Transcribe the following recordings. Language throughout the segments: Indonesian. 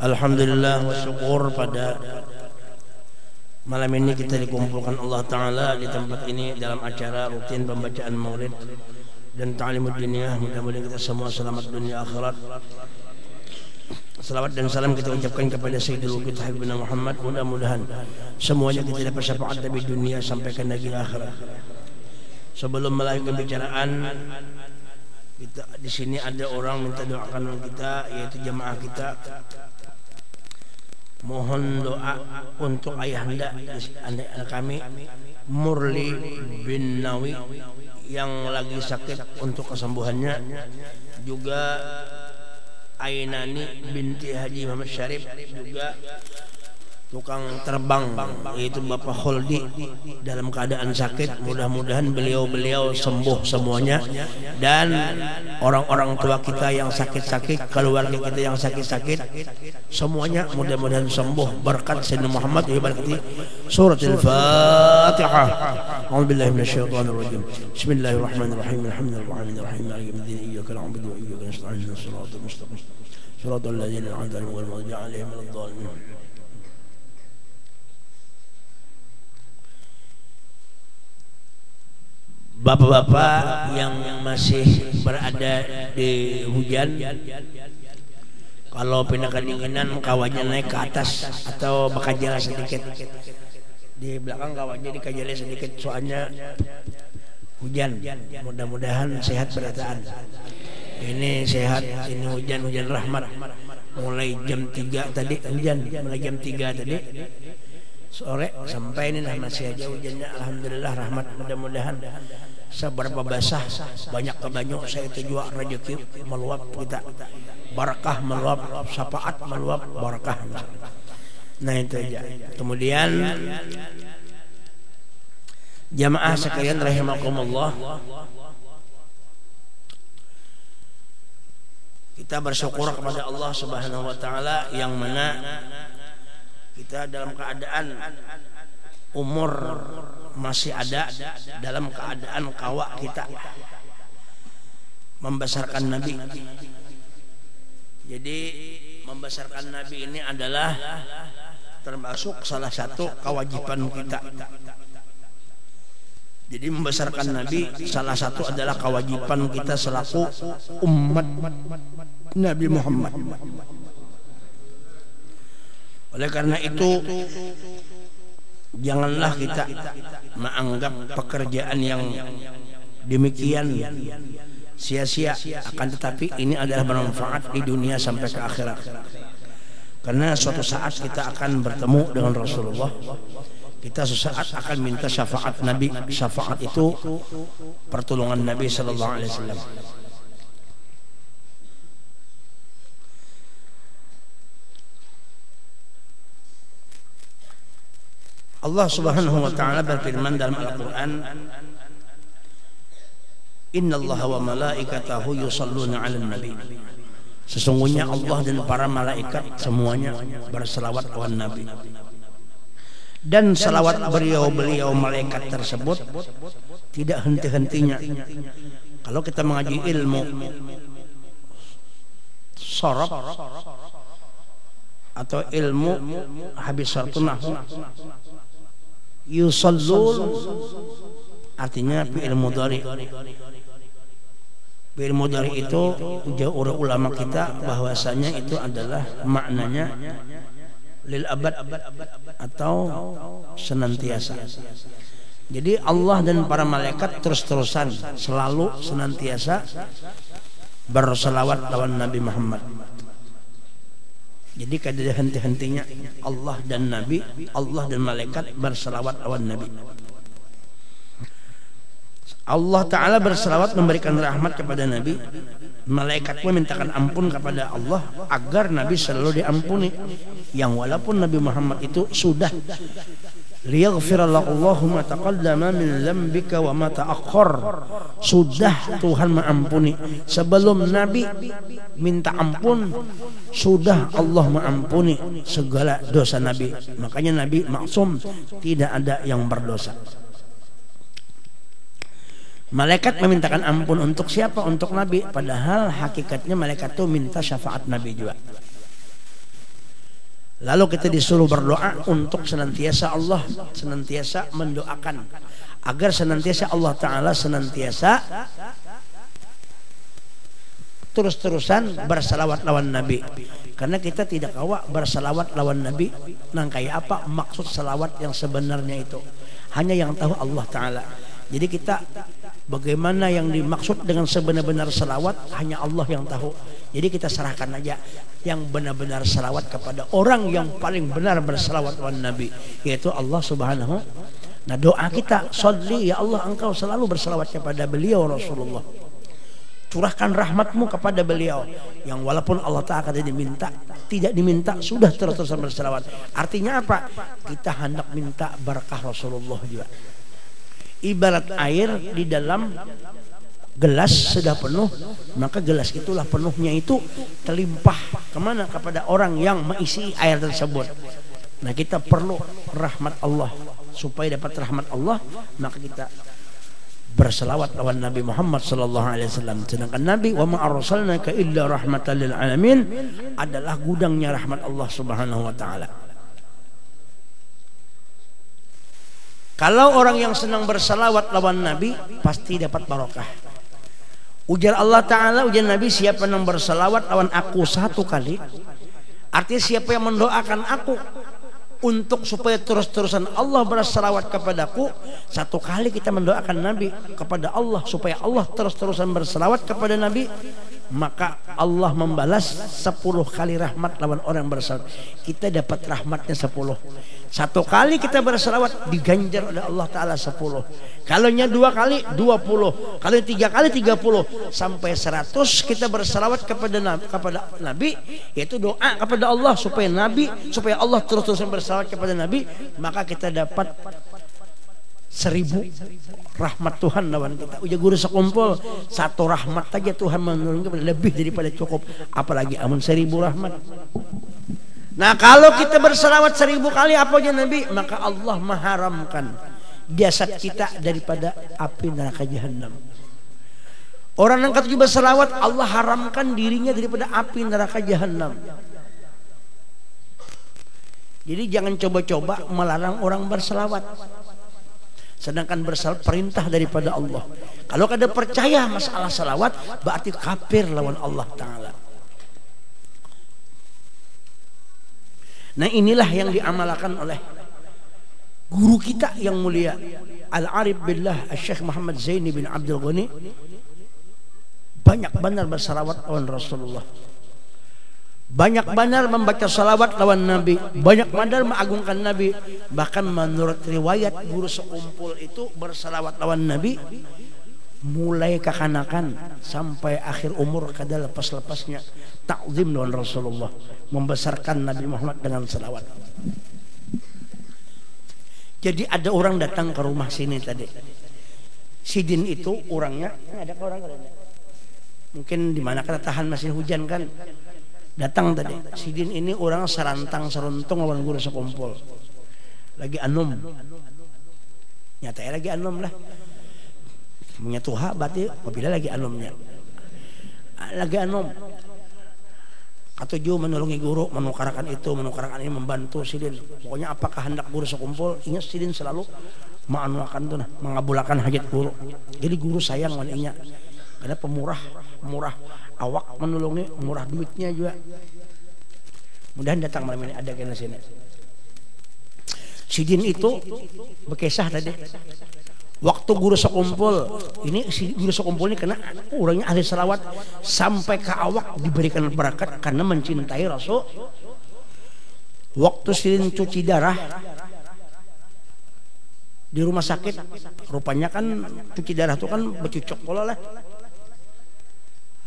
Alhamdulillah wa syukur pada malam ini kita dikumpulkan Allah Ta'ala di tempat ini dalam acara rutin pembacaan maulid dan ta'limud diniyah. Mudah-mudahan kita semua selamat dunia akhirat. Salawat dan salam kita ucapkan kepada Sayyidul Wujud Habibina Muhammad. Mudah-mudahan semuanya kita dapat syafaat dari dunia sampai ke negeri akhirat. Sebelum mulai pembicaraan, kita di sini ada orang minta doakan kita, yaitu jamaah kita. Mohon doa untuk ayahanda kami Murli bin Nawi yang lagi sakit untuk kesembuhannya, juga Ainani binti Haji Muhammad Syarif, juga tukang terbang yaitu Bapak Holdi dalam keadaan sakit. Mudah-mudahan beliau sembuh semuanya, dan orang-orang tua kita yang sakit-sakit, keluarga kita yang sakit-sakit, semuanya mudah-mudahan sembuh berkat Sayyidina Muhammad. Berkati suratul Fatihah. A'udzubillahi minasyaitonir rajim. Bismillahirrahmanirrahim. Alhamdulillahirabbil alamin. Iyyaka na'budu wa iyyaka nasta'in. Shiratal mustaqim. Shiratal ladzina an'amta 'alaihim ghairil maghdubi 'alaihim waladdallin. Bapak-bapak yang masih berada di hujan, kalau pindah kedinginan kawanya naik ke atas atau bakajala sedikit di belakang, kawanya dikajali sedikit soalnya hujan. Mudah-mudahan sehat berataan. Ini sehat, ini hujan rahmat. Mulai jam 3 tadi hujan, mulai jam 3 tadi sore sampai ini masih aja hujannya. Alhamdulillah rahmat. Mudah-mudahan seberapa basah banyak kebanyu saya itu juga rezeki meluap kita, barakah meluap, syafaat meluap, barakah. Nah itu aja. Kemudian jamaah sekalian rahimakumullah, kita bersyukur kepada Allah Subhanahu wa taala yang mana kita dalam keadaan umur masih ada, dalam keadaan kawa kita membesarkan Nabi. Jadi membesarkan Nabi ini adalah termasuk salah satu kewajiban kita. Jadi membesarkan Nabi salah satu adalah kewajiban kita selaku umat Nabi Muhammad. Oleh karena itu janganlah kita menganggap pekerjaan yang demikian sia-sia, akan tetapi ini adalah bermanfaat di dunia sampai ke akhirat. Karena suatu saat kita akan bertemu dengan Rasulullah, kita sesaat akan minta syafaat Nabi. Syafaat itu pertolongan Nabi sallallahu alaihi wasallam. Allah Subhanahu wa ta'ala berfirman dalam Al-Quran, Innallaha wa malaikatahu yusalluna 'alan nabi. Sesungguhnya Allah dan para malaikat semuanya berselawat kepada Nabi. Dan selawat beliau malaikat tersebut tidak henti-hentinya. Kalau kita mengaji ilmu sharaf atau ilmu habis syartun nahwu, yusallun artinya fi'il mudhari. Fi'il mudhari itu jauh ulama kita bahwasanya itu adalah maknanya lil abad atau senantiasa. Jadi Allah dan para malaikat terus-terusan selalu senantiasa berselawat lawan Nabi Muhammad. Jadi kada henti-hentinya Allah dan Nabi, Allah dan malaikat berselawat lawan Nabi. Allah Ta'ala berselawat memberikan rahmat kepada Nabi. Malaikat pun mintakan ampun kepada Allah agar Nabi selalu diampuni. Yang walaupun Nabi Muhammad itu sudah liyaghfirallahu ma taqaddama min dzambika wa ma ta'akhkhar, sudah Tuhan mengampuni. Sebelum Nabi minta ampun, sudah Allah mengampuni segala dosa Nabi. Makanya Nabi maksum, tidak ada yang berdosa. Malaikat memintakan ampun untuk siapa? Untuk Nabi. Padahal hakikatnya malaikat itu minta syafaat Nabi juga. Lalu kita disuruh berdoa untuk senantiasa Allah senantiasa mendoakan agar senantiasa Allah Ta'ala senantiasa terus-terusan bersalawat lawan Nabi. Karena kita tidak kawa bersalawat lawan Nabi nang kayak apa maksud salawat yang sebenarnya itu. Hanya yang tahu Allah Ta'ala. Jadi kita bagaimana yang dimaksud dengan sebenar-benar salawat hanya Allah yang tahu. Jadi kita serahkan aja yang benar-benar salawat kepada orang yang paling benar bersalawat lawan Nabi, yaitu Allah Subhanahu. Nah doa kita, sholli ya Allah engkau selalu bersalawat kepada beliau Rasulullah. Curahkan rahmatmu kepada beliau yang walaupun Allah Ta'ala tidak diminta sudah terus-terusan bersalawat. Artinya apa? Kita hendak minta berkah Rasulullah juga. Ibarat air di dalam gelas sudah penuh, maka gelas itulah penuhnya itu terlimpah kemana? Kepada orang yang mengisi air tersebut. Nah kita perlu rahmat Allah. Supaya dapat rahmat Allah maka kita berselawat lawan Nabi Muhammad sallallahu alaihi wasallam. Sedangkan Nabi wa ma arsalnaka illa rahmatan lil alamin adalah gudangnya rahmat Allah Subhanahu wa taala. Kalau orang yang senang bersalawat lawan Nabi pasti dapat barokah. Ujar Allah Ta'ala, ujar Nabi, siapa yang bersalawat lawan aku satu kali, artinya siapa yang mendoakan aku untuk supaya terus-terusan Allah bersalawat kepadaku, satu kali kita mendoakan Nabi kepada Allah supaya Allah terus-terusan bersalawat kepada Nabi, maka Allah membalas 10 kali rahmat lawan orang bersalawat. Kita dapat rahmatnya 10. Satu kali kita bersalawat diganjar oleh Allah Ta'ala 10. Kalaunya 2 kali 20. Kalau 3 kali 30. Sampai 100 kita bersalawat kepada Nabi, yaitu doa kepada Allah supaya Allah terus-terusan bersalawat kepada Nabi, maka kita dapat 1000 rahmat Tuhan lawan kita. Ujar guru sekumpul, satu rahmat saja Tuhan menurunkan lebih daripada cukup, apalagi amun 1000 rahmat. Nah kalau kita bersalawat 1000 kali apa aja Nabi, maka Allah mengharamkan jasad kita daripada api neraka jahanam. Orang yang ketujuh bersalawat, Allah haramkan dirinya daripada api neraka jahanam. Jadi jangan coba-coba melarang orang bersalawat. Sedangkan bersalawat perintah daripada Allah. Kalau kada percaya masalah salawat, berarti kafir lawan Allah Ta'ala. Nah inilah yang diamalkan oleh guru kita yang mulia Al-Arif Billah Syekh Muhammad Zaini bin Abdul Ghani. Banyak benar bersalawat lawan Rasulullah, banyak benar membaca salawat lawan Nabi, banyak benar mengagungkan Nabi. Bahkan menurut riwayat guru sekumpul itu bersalawat lawan Nabi mulai kekanakan sampai akhir umur kada lepas-lepasnya takzim lawan Rasulullah, membesarkan Nabi Muhammad dengan salawat. Jadi ada orang datang ke rumah sini tadi. Sidin itu orangnya ada ke orang mungkin di mana kada tahan masih hujan kan. Datang tadi. Sidin ini orang serantang seruntung lawan guru sekumpul. Lagi anum. Nyatanya lagi anum lah. Punya tuha berarti apabila lagi anumnya. Lagi anum. Ketujuh menolongi guru, menukarakan itu, menukarakan ini, membantu Sidin. Pokoknya apakah hendak guru sekumpul, ingat Sidin selalu menganuakan tuh, mengabulkan hajat guru. Jadi guru sayang maninya. Karena pemurah, murah awak menolongi, murah duitnya juga. Mudahan datang malam ini ada kena sini. Sidin itu berkisah tadi. Waktu guru sekumpul, ini si guru sekumpul ini kena orangnya ahli salawat sampai ke awak diberikan berakat karena mencintai Rasul. Waktu Sidin cuci darah di rumah sakit, rupanya kan cuci darah itu kan bercucuk pola lah.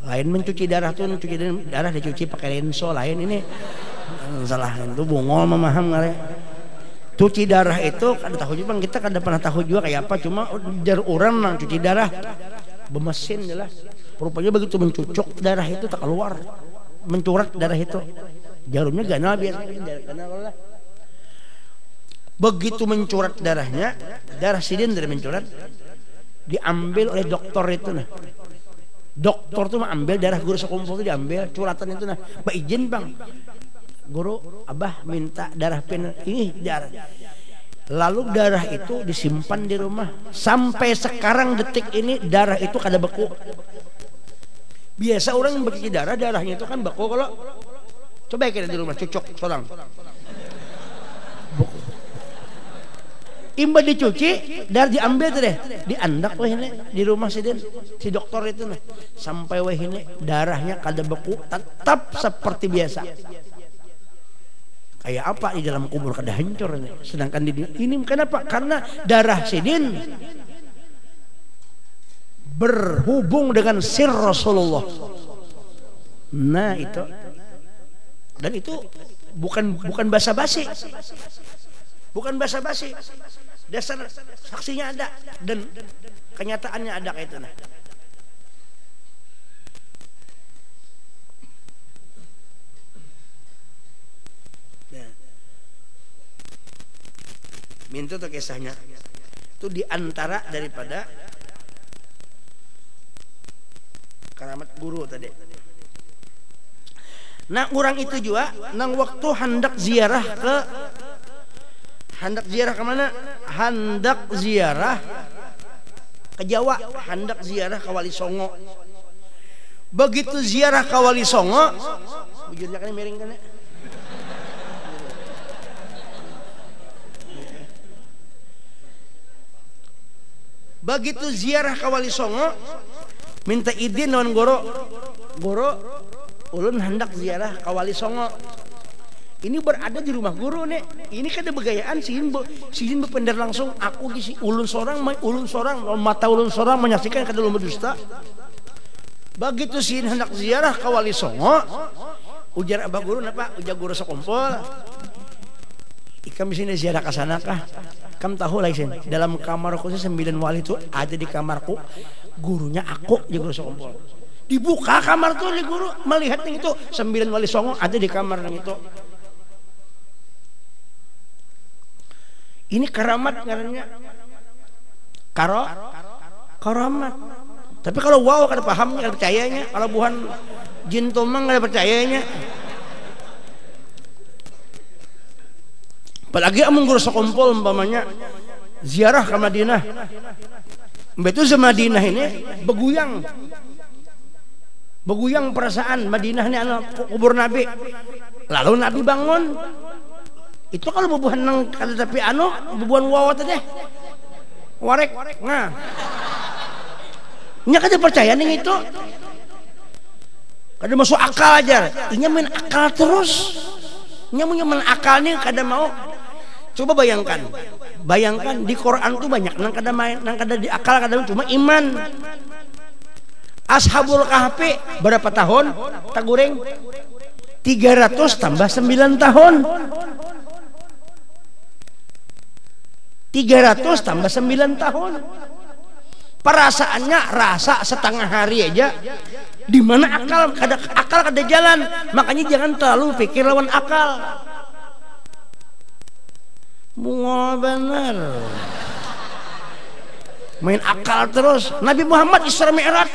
Lain mencuci darah tuh, cuci darah dicuci pakai lenso, lain ini salah itu bungol memaham nggak? Cuci darah itu kada tahu juga, kita kada pernah tahu juga kayak apa, cuma jar orang nang cuci darah bemesin jelas. Rupanya begitu mencucuk darah itu tak keluar, mencurat darah itu. Jarumnya ganal biasanya, ganal lah. Begitu mencurat darahnya, darah Sidin dari mencurat diambil oleh dokter itu nah. Dokter tuh mengambil darah guru sekumpul itu diambil curatan itu nah. Pak izin bang, guru abah minta darah ini darah. Lalu darah itu disimpan di rumah sampai sekarang detik ini darah itu kada beku. Biasa orang begitu darahnya itu kan beku. Kalau coba kita di rumah cucuk sorang beku. Imba dicuci, darah diambil tuh deh, diandak weh ini di rumah si dokter itu nih, sampai weh ini darahnya kada beku, tetap seperti biasa. Kayak apa di dalam kubur kada hancur ini. Sedangkan ini kenapa? Karena darah sidin berhubung dengan sir Rasulullah. Nah itu, dan itu bukan basa-basi, bukan basa-basi. Dasar saksinya ada dan kenyataannya ada kayak itu. Nah. Minta tuh kisahnya itu diantara daripada keramat guru tadi. Nah orang itu juga nang waktu hendak ziarah kemana? Hendak ziarah ke Jawa, hendak ziarah ke Wali Songo. Begitu ziarah ke Wali Songo, bujurnya kan miring kan ya? Begitu ziarah ke Wali Songo, minta izin lawan guru, ulun hendak ziarah ke Wali Songo. Ini berada di rumah guru nih. Ini kan ada begayaan sih berpendar langsung. Aku di ulun sorang mata ulun sorang menyaksikan kada lumba dusta. Begitu sih hendak ziarah ke Wali Songo, ujar abah guru napa? Ujar guru sekompol. Ikam di sini ziarah ke sana kah? Kamu tahu lagi sih, dalam kamarku sih 9 wali itu ada di kamarku. Gurunya aku di guru sekompol. Dibuka kamar tuh di guru melihat yang itu 9 Wali Songo ada di kamar yang itu. Ini karamat ngarannya. Karamat. Tapi kalau wow kada pahamnya, kada percayanya. Kalau buhan jin tomang kada percayanya. Apalagi amung guru sekompol umpamanya ziarah ke Madinah. Betul se Madinah ini beguyang perasaan. Madinah ini anak kubur Nabi. Lalu Nabi bangun. Itu kalau bubuhan nang kada tapi bubuhan wawat deh. Warek. Nah. Nya kada percaya ning itu. Kada masuk akal aja. Inya main akal terus. Nya main akal nih kada mau. Coba bayangkan di Quran tuh banyak nang kada di akal kada cuma iman. Ashabul Kahfi berapa tahun? Tagureng 300 tambah 9 tahun. 300 tambah 9 tahun. Perasaannya rasa setengah hari aja. Di mana akal kada jalan. Makanya jangan terlalu pikir lawan akal. Bunga bener. Main akal terus. Nabi Muhammad Isra Mi'raj.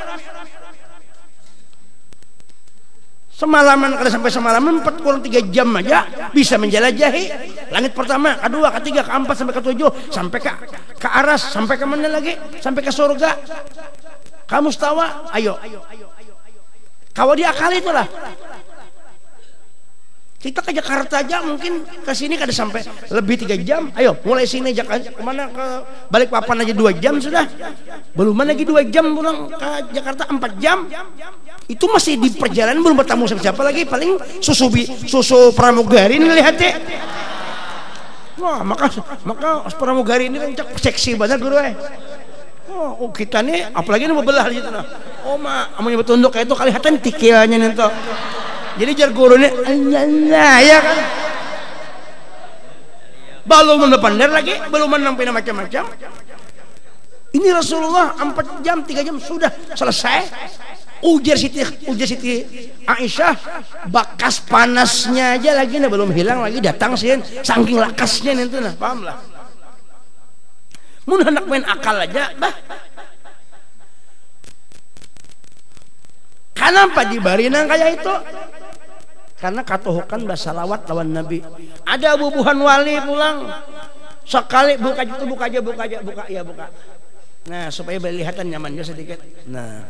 Semalaman kada sampai semalaman 4 kurang 3 jam aja bisa menjelajahi langit pertama, kedua, ketiga, keempat sampai ke-7 sampai ke aras, sampai ke mana lagi? Sampai ke surga. Kamu mustawa, ayo. Kalau diakal itulah. Kita ke Jakarta aja mungkin ke sini kada sampai lebih 3 jam. Ayo, mulai sini kemana ke Balikpapan aja 2 jam sudah. Belum lagi 2 jam pulang ke Jakarta 4 jam. Itu masih di perjalanan belum bertemu siapa lagi, paling susu pramugari ini lihatnya. Wah, maka pramugari ini kan seksi banget guru Oh, kita nih apalagi ini mau belah gitu nah. Oh, amunya betunduk kayak itu kali hatan tikilnya nih tuh. Jadi jar guru ini ya kan. Belum mendepandar lagi, belum menampilkan macam-macam. Ini Rasulullah 4 jam, 3 jam sudah selesai. Ujar Siti Aisyah, bakas panasnya aja lagi belum hilang lagi datang sih, saking lakasnya itu nah, paham lah. Mun hendak main akal aja, bah. Kenapa dibarinang kayak itu? karena katuhukan basalawat lawan Nabi. Ada bubuhan wali pulang sekali buka aja. Nah supaya kelihatan nyamannya sedikit. Nah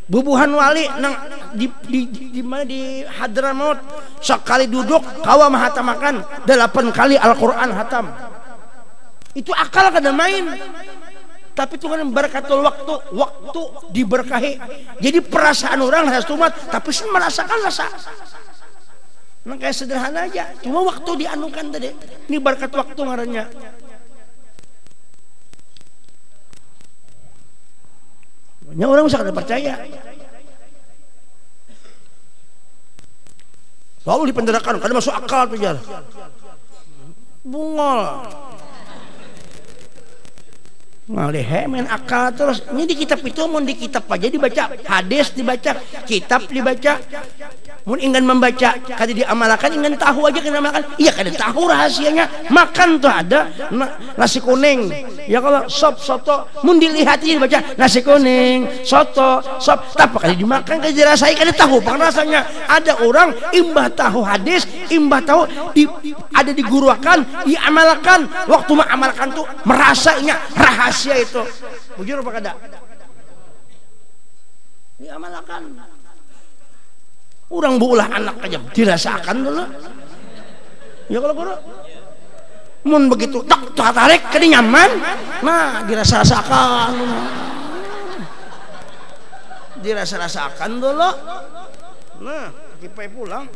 bubuhan wali nang di mana di Hadramaut sekali duduk kawa mahatamakan 8 kali Al-Quran hatam. Itu akal kada main. Tapi itu kan berkatul waktu diberkahi. Jadi perasaan orang rasa tumat, tapi saya merasakan rasa. Nah kayak sederhana aja, cuma waktu dianukan tadi. Ini berkat waktu ngarannya. Banyak orang bisa kada percaya. Lalu dipenderakan, kada masuk akal tuh jar. Bungol. Ngalehe main akal terus. Ini di kitab itu mau di kitab aja dibaca, hadis dibaca, kitab dibaca. Mun ingin membaca kada diamalkan, ingin tahu aja kena makan. Iya kada tahu rahasianya. Makan tuh ada nasi kuning. Ya kalau sop soto mun dilihat aja dibaca nasi kuning, soto, sop. Tapi kada dimakan kada dirasai kada tahu apa rasanya. Ada orang imbah tahu hadis, imbah tahu ada diguruakan, diamalkan. Waktu mengamalkan tuh merasanya rahasia itu. Bujur apa kada? Diamalkan. Orang buulah anak aja dirasakan dulu. Ya kalau guru, mun begitu tak tarik kini nyaman, nah dirasakan, dirasa-rasakan dulu. Nah kipai pulang.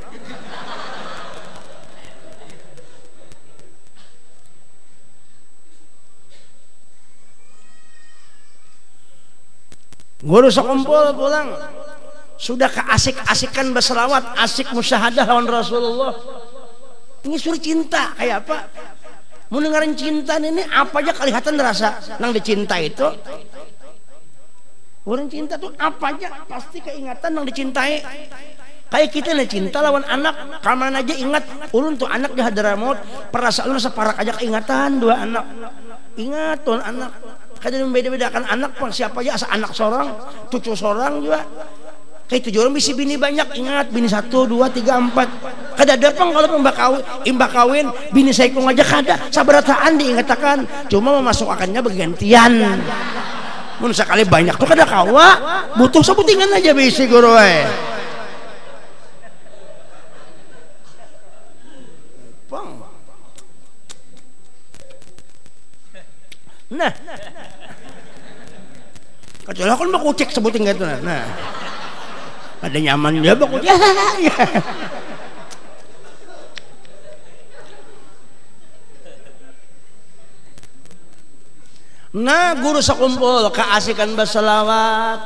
Guru sekumpul pulang. Sudah keasik-asikan berselawat, asik musyahadah lawan Rasulullah. Ini suruh cinta kayak apa? Mau dengerin cinta ini apa aja kelihatan rasa nang dicinta itu. Orang cinta tuh apa aja pasti keingatan nang dicintai. Kayak kita nih cinta lawan anak, kaman aja ingat ulun tuh anak di Hadramaut, perasaan lu separak aja keingatan dua anak. Ingat tuh anak. Kadang membeda-bedakan anak siapa aja asa anak seorang, cucu seorang juga. Kayak 7 orang bisa bini banyak, ingat bini 1, 2, 3, 4. Kada dapang kalau imbah kawin bini saikung aja kada sabarataan diingatakan. Cuma memasukakannya bergantian. Mun sekali banyak tuh kada kawa, butuh sebutingan aja bisi guru we. Nah. Kecuali aku mau kucek sebutin gitu nah. Ada nyaman dia bakul ya. Nah guru sekumpul keasikan berselawat,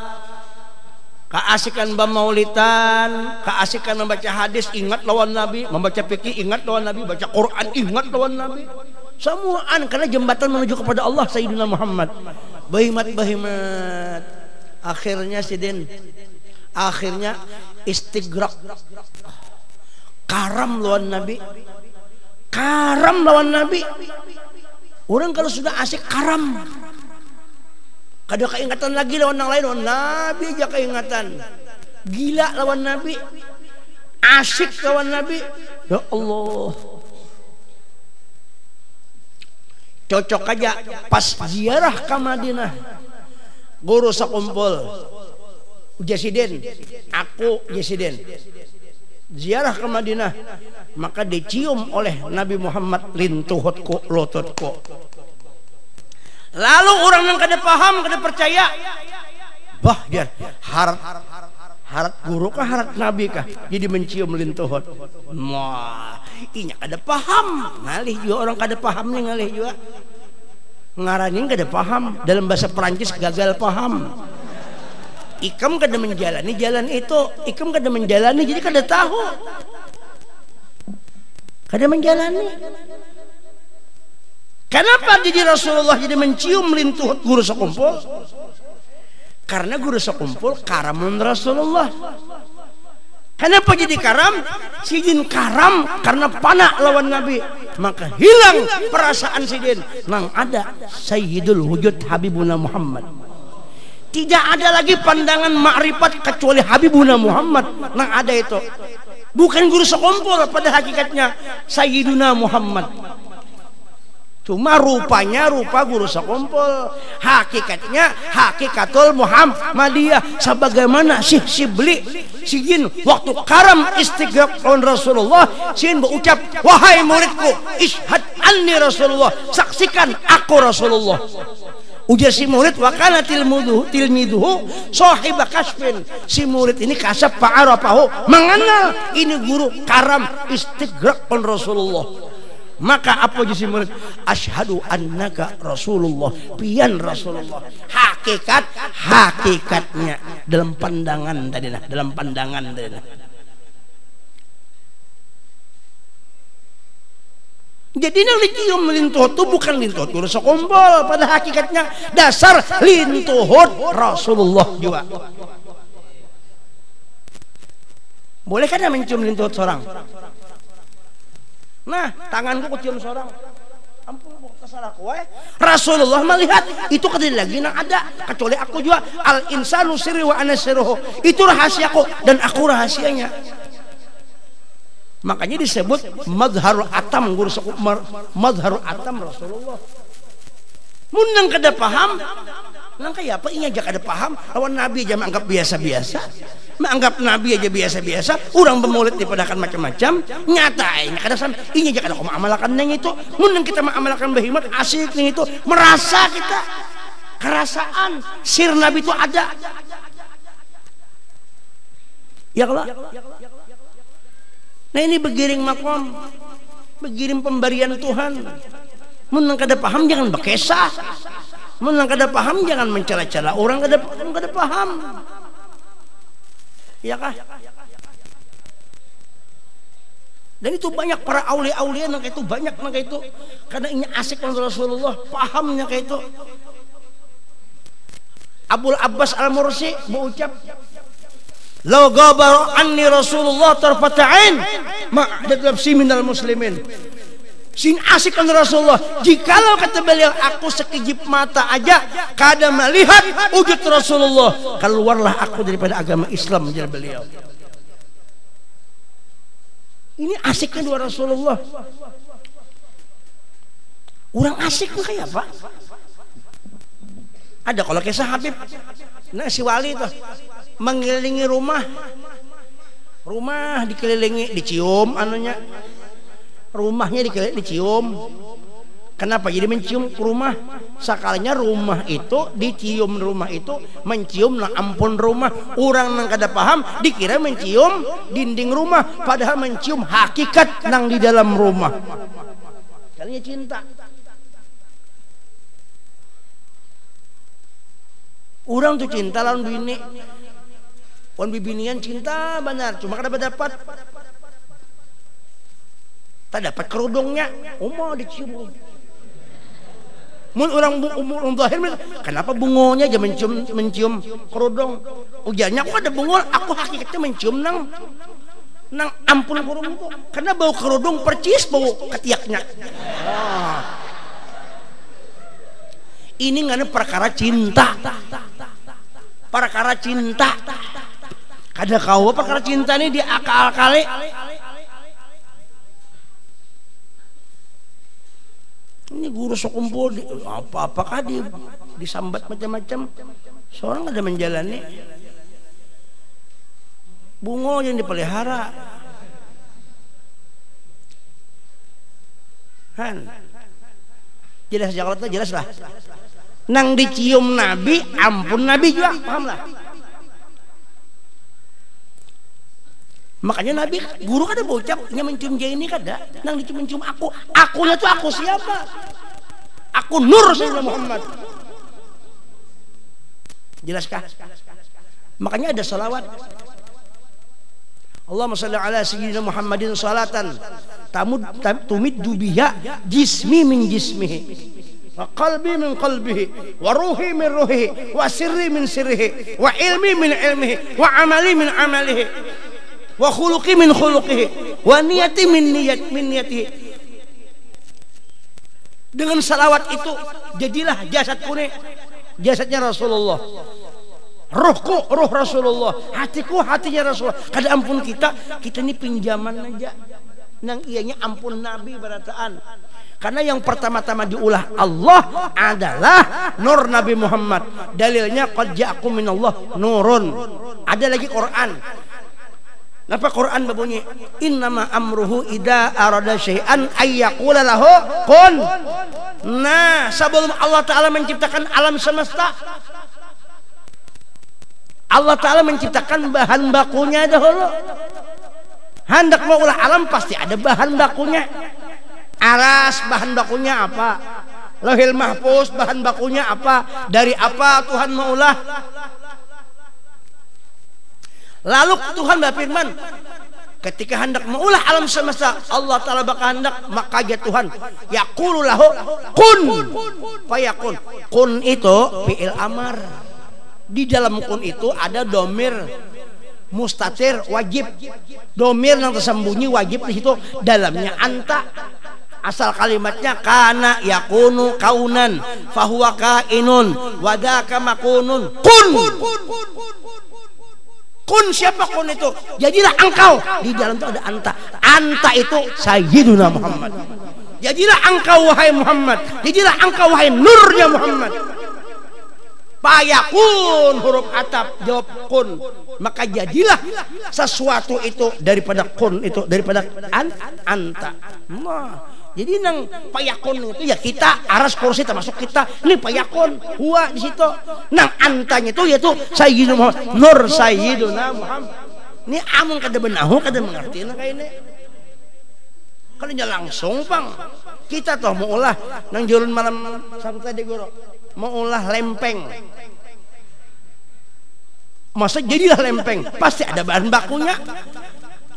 keasikan bermaulitan, keasikan membaca hadis ingat lawan Nabi, membaca fikih ingat lawan Nabi, baca Quran ingat lawan Nabi. Semuaan karena jembatan menuju kepada Allah Sayyidina Muhammad. Bahimat akhirnya sidin. Akhirnya istighraq karam lawan Nabi. Orang kalau sudah asik karam kada keingatan lagi lawan yang lain, lawan Nabi aja keingatan. Gila lawan Nabi, asik lawan Nabi. Ya Allah, cocok aja pas ziarah ke Madinah. Guru sekumpul Jasiden, aku Jasiden ziarah ke Madinah, maka dicium oleh Nabi Muhammad lintuhutku lututku. Lalu orang yang kada paham kada percaya, bah dia harat guru kah harat Nabi kah jadi mencium lintuhut. Wah inya kada paham, ngalih juga orang kada paham nih, ngalih juga ngaranin kada paham, dalam bahasa Perancis gagal paham. Ikam kada menjalani jalan itu, ikam kada menjalani jadi kada tahu, kada menjalani. Kenapa jadi Rasulullah jadi mencium lintuhut guru sekumpul? Karena guru sekumpul karamun Rasulullah. Kenapa jadi karam? Sidin karam karena panak lawan Nabi, maka hilang perasaan sidin nang ada Sayyidul Wujud Habibuna Muhammad. Tidak ada lagi pandangan makrifat kecuali Habibuna Muhammad nang ada itu. Bukan guru sekompol pada hakikatnya Sayyiduna Muhammad. Cuma rupanya rupa guru sekompol. Hakikatnya hakikatul Muhammadiyah. Sebagaimana si Sibli Sijin waktu karam istighraq on Rasulullah, Sijin berucap, wahai muridku, ishhad anni Rasulullah, saksikan aku Rasulullah. Ujar si murid, wakana tilmiduhu sahiba kasfin. Si murid ini kasab fa'arafahu, mengenal ini guru karam istighraq on Rasulullah. Maka apa si murid? Asyhadu annaka Rasulullah, pian Rasulullah. Hakikatnya dalam pandangan tadi nah, dalam pandangan tadi nah. Jadi yang dicium lintuhut itu bukan lintuhut guru sekompol, pada hakikatnya dasar lintuhut Rasulullah juga. Boleh kan mencium lintuhut seorang? Nah, tanganku kucium seorang. Ampun, kesalah kowe. Rasulullah melihat itu kadang lagi nang ada, kecuali aku juga al insanu sirri wa ana sirruhu. Itu rahasiaku dan aku rahasianya. Makanya disebut madharul atam guru madharul atam Rasulullah. Mun nang kada paham, nang kaya apa inya aja kada paham, lawan Nabi aja menganggap biasa-biasa. Menganggap Nabi aja biasa-biasa, orang bermulut dipadakan macam-macam, nyatanya kada sampai ini aja kada kau mengamalkan yang itu. Mun kita mengamalkan behimat asik yang itu, merasa kita kerasaan sir Nabi itu ada. Ya Allah. Nah ini begiring makom, begiring pemberian Tuhan. Mun kada paham jangan bekesah. Mun kada paham jangan mencela-cela orang kada paham. Ya kah? Dan itu banyak para aulia-aulia yang kayak itu, banyak yang kayak itu, karena ini asik dengan Rasulullah, pahamnya kayak itu. Abul Abbas Al-Mursi berucap, "Law ghabar anni Rasulullah tarfata'in ma'adat nafsi minal muslimin." Sin asik dengan Rasulullah. Jikalau kata beliau aku sekejip mata aja kada melihat wujud Rasulullah, keluarlah aku daripada agama Islam, menjadi beliau. Ini asiknya dua Rasulullah. Orang asik kayak apa? Ada kalau kisah Habib, nah si wali itu mengelilingi rumah dikelilingi, dicium anunya. Rumahnya dicium. Kenapa jadi mencium rumah? Sekalinya rumah itu dicium, rumah itu mencium, nah ampun rumah. Orang nang kada paham dikira mencium dinding rumah, padahal mencium hakikat nang di dalam rumah. Kalinya cinta. Orang tuh cinta lawan bini, lawan bibinian cinta benar, cuma kada dapat. Tak dapat kerudungnya, mau dicium. Mun orang zahir, kenapa bungonya aja mencium kerudung? Ujarnya aku ada bungo, aku hakikatnya mencium nang ampun kerudung itu. Karena bau kerudung percis bau ketiaknya. Oh. Ini ngana perkara cinta. Perkara cinta. Kada kau perkara cinta ini di akal-akali. Ini guru sekumpul apa-apakah disambat macam-macam, seorang ada menjalani bungo yang dipelihara kan jelas Jakarta jelas lah nang dicium Nabi ampun Nabi juga paham lah. Makanya Nabi guru kada bocap nya mencium dia ini kada nang mencium akunya tuh aku siapa? Aku Nur Sayyidina Muhammad. Jelaskah? Makanya ada salawat. Allahumma shalli ala sayyidina Muhammadin salatan tumiddu biha jismi min jismihi wa qalbi min qalbihi wa ruhi min ruhihi wa sirri min sirrihi wa ilmi min ilmihi wa amali min amalihi wa khuluqi min khuluqihi wa niyati min niyatihi. Dengan salawat itu jadilah jasad kuning, jasadnya Rasulullah. Rohku roh Rasulullah, hatiku hatinya Rasulullah. Kada ampun kita ini pinjaman aja nang ianya ampun Nabi barataan. Karena yang pertama-tama diulah Allah adalah nur Nabi Muhammad. Dalilnya qad ja'akum minallah nurun. Ada lagi Quran. Napa Quran berbunyi innama amruhu idza arada syai'an ay yaqula lahu kun. Nah, sebelum Allah Ta'ala menciptakan alam semesta, Allah Ta'ala menciptakan bahan bakunya dahulu. Hendak mau ulah alam pasti ada bahan bakunya. Aras bahan bakunya apa? Lauhil mahfuz bahan bakunya apa? Dari apa Tuhan mau ulah? Lalu Tuhan berfirman, ketika hendak mengulah alam semesta, Allah Ta'ala bakal hendak, maka ya Tuhan yaqulu lahu kun fayakun. Kun itu fi'il amar. Di dalam kun itu ada domir mustatir wajib, domir yang tersembunyi wajib di situ. Dalamnya anta. Asal kalimatnya kana yakunu kaunan fahuwa kainun wadaka makunun kun. Kun siapa kun itu? Jadilah engkau. Di dalam itu ada anta. Anta itu Sayyiduna Muhammad. Jadilah engkau wahai Muhammad. Jadilah engkau wahai nurnya Muhammad. Payakun huruf atap jawab kun. Maka jadilah sesuatu itu daripada kun itu, daripada anta. Nah, jadi nang payakun itu ya kita, aras kursi termasuk kita. Ini payakun huwa di situ. Nang antanya itu yaitu Sayyiduna Muhammad, nur Sayyiduna Muhammad. Ini amun kada benahu kada mengerti nah kayak ini. Kalau langsung pang kita toh mau ulah nang jurun malam sampai tadi guru mau ulah lempeng. Masa jadilah lempeng? Pasti ada bahan bakunya.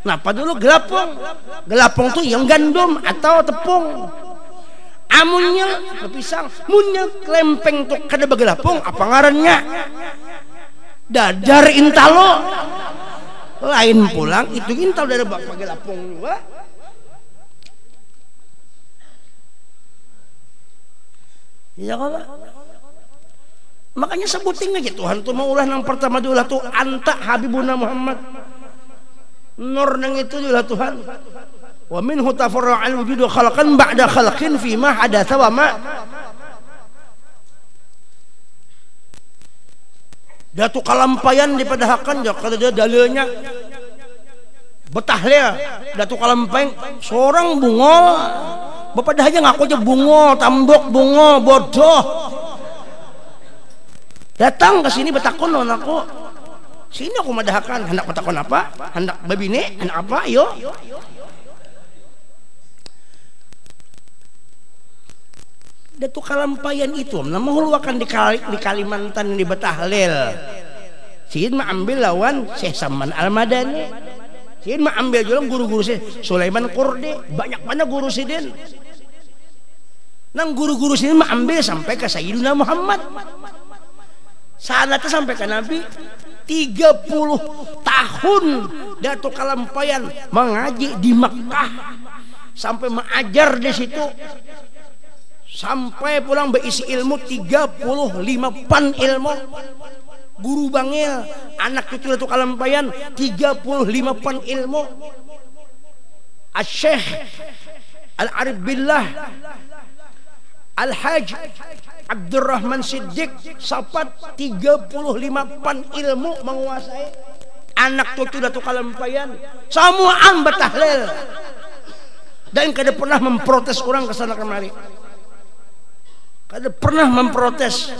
Napa dulu gelapung? Gelapung tuh yang gandum atau tepung. Amunnya pisang, munnya lempeng tuh kada begelapung apa ngarannya? Dadar intalo. Lain pulang itu intal dari bapak gelapung juga. Iya kalau makanya sebutin aja Tuhan tuh mau ulah nang pertama diulah tuh anta habibuna Muhammad. Nur nang itu diulah Tuhan. Wa minhu tafarra'al wujudu khalaqan ba'da khalqin fi ma hadatsa wa ma. Datu kalampayan dipadahakan ya kada dia dalilnya. Betahlea datu kalampayan seorang bungo. Bapak dah aja ngaku aja bungo, tambok bungo, bodoh. Datang ke sini betakon non aku. Sini aku madahakan. Hendak betakon apa? Hendak babine? Hendak apa? Yo. Datu kalampayan itu menghuluakan di Kalimantan di Betahlil. Syed mah ambil lawan Syekh Saman Al-Madani. Syed mah ambil juga guru-guru Sulaiman Qurdi. Banyak guru sidin. Nang guru-guru sidin mah ambil sampai ke Sayyidina Muhammad. Sana tuh sampai ke Nabi 30 tahun Datuk Kalampayan mengaji di Mekah sampai mengajar di situ sampai pulang berisi ilmu 35 pan ilmu. Guru bangil anak cucu Datuk Kalampayan 35 pan ilmu. Asy-Syaikh Al-Arif Billah Al-Hajj Abdurrahman Siddiq sapat 35 pan ilmu menguasai. Anak cucu Datuk Kalampayan samuan betahlil dan kada pernah memprotes orang kesana kemari. Kada pernah memprotes.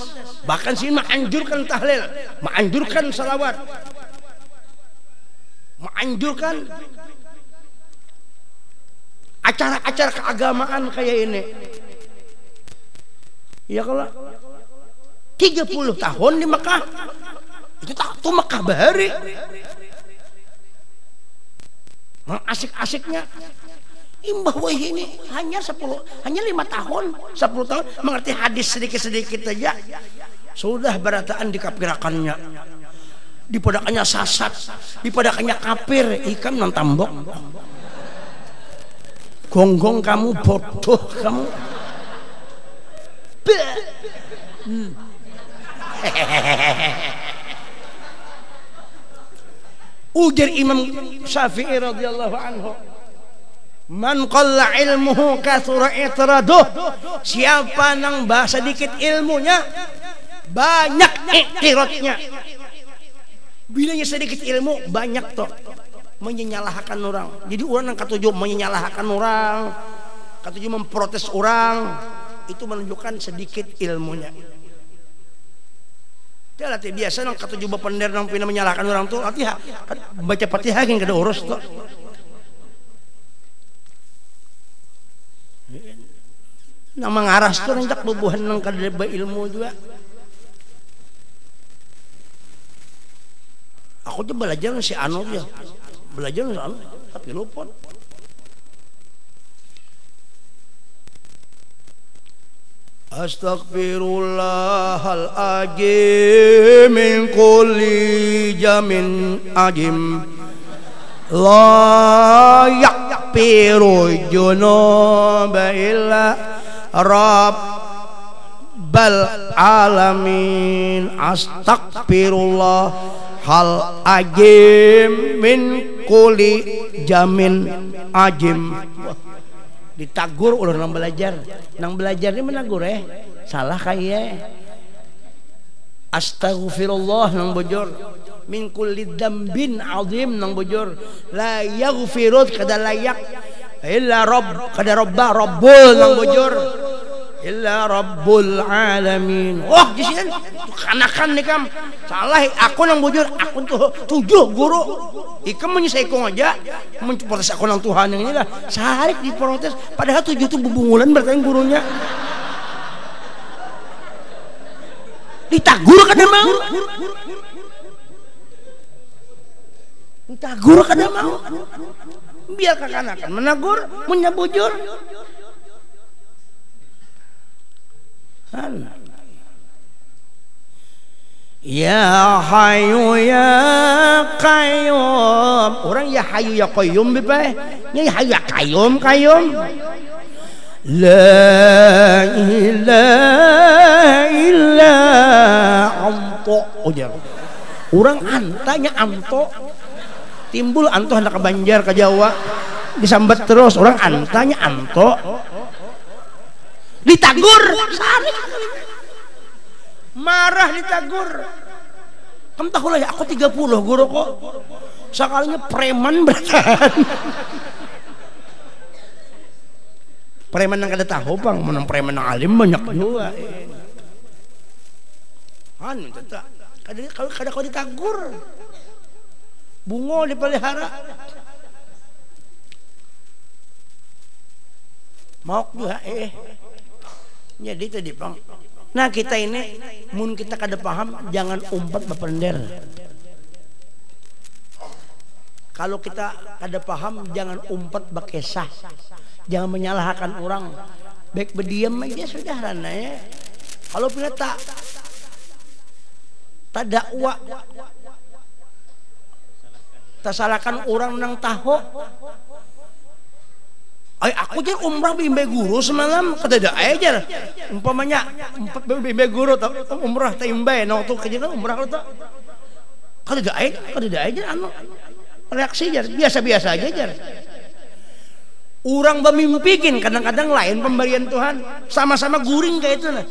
Bahkan sih menganjurkan tahlil, menganjurkan salawat, menganjurkan acara-acara keagamaan kayak ini. Ya kalau 30 tahun di Mekah itu tak tuh Mekah bahari asik-asiknya imbah wah ini hanya 5 tahun 10 tahun mengerti hadis sedikit-sedikit aja sudah berataan dikapirakannya, dipadakannya sasat, dipadakannya kafir. Ikam non tambok gonggong kamu bodoh kamu. Ujar Imam Syafi'i radhiyallahu anhu, man qalla ilmuhu kathura itraduh. Siapa nang bahasa dikit ilmunya, banyak iktiratnya. Bilanya sedikit ilmu, banyak toh menyalahkan orang. Jadi orang yang katujuh menyalahkan orang, katujuh memprotes orang, itu menunjukkan sedikit ilmunya. Dia latih biasa nang katujuh bapender nang pina menyalahkan orang tuh, latih baca Fatihah kan kada urus tuh. Nang mengaras tuh rentak bubuhan nang kada ilmu juga. Aku tuh belajar si Anu ya, belajar si Anu, tapi lupa. Astaghfirullahaladzim min kulli jamin ajim, la yakfiru junuba illa rabbal alamin. Astaghfirullah hal ajim min kuli jamin ajim. Ditagur ulah nang belajar ini menagur salah kaya. Astaghfirullah nang bojor, min kulli dambin azim nang bojor, la yaghfirut kada layak illa rabb kada robba rabbul nang bojor, illa rabbul alamin. Wah jisian kanakan nih kam salah. Aku nang bujur, aku tuh 7 guru ikam menyesai kong aja memprotes aku nang Tuhan yang inilah sarik diprotes, padahal 7 tuh bubungulan bertanya gurunya. Ditagur kada mau, ditagur kada mau, biar kekanakan menagur menyabujur. Ya Hayyu ya Qayyum. Orang ya Hayyu ya Qayyum bebay. Ya Hayyu ya Qayyum La ilaha illa anta. Ujar orang antanya anto, timbul anto hendak ke Banjar ke Jawa disambat terus. Orang antanya anto, ditagur sarik, marah ditagur. Kamu tahu lah ya, aku 30 guru kok sekalinya preman bertahan. Preman yang kada tahu bang, menang preman yang alim banyak juga. Anu tetap kada kau ditagur, bungo dipelihara, mau juga jadi tadi bang. Nah kita ini, mun kita kada paham, jangan umpat bapender. Kalau kita kada paham, jangan umpat bakesah. Jangan menyalahkan orang, baik berdiam aja sudah rana ya. Kalau punya tak dakwah, tak salahkan orang nang tahu. Ay, aku jadi umrah bimbe guru semalam kada aja. Umpamanya bimbe guru umrah timbe, nah waktu kerja umrah kalau tak kada aja anu reaksi jar biasa-biasa aja jar. Orang memimpikan kadang-kadang lain pemberian Tuhan, sama-sama guring kayak itu nah.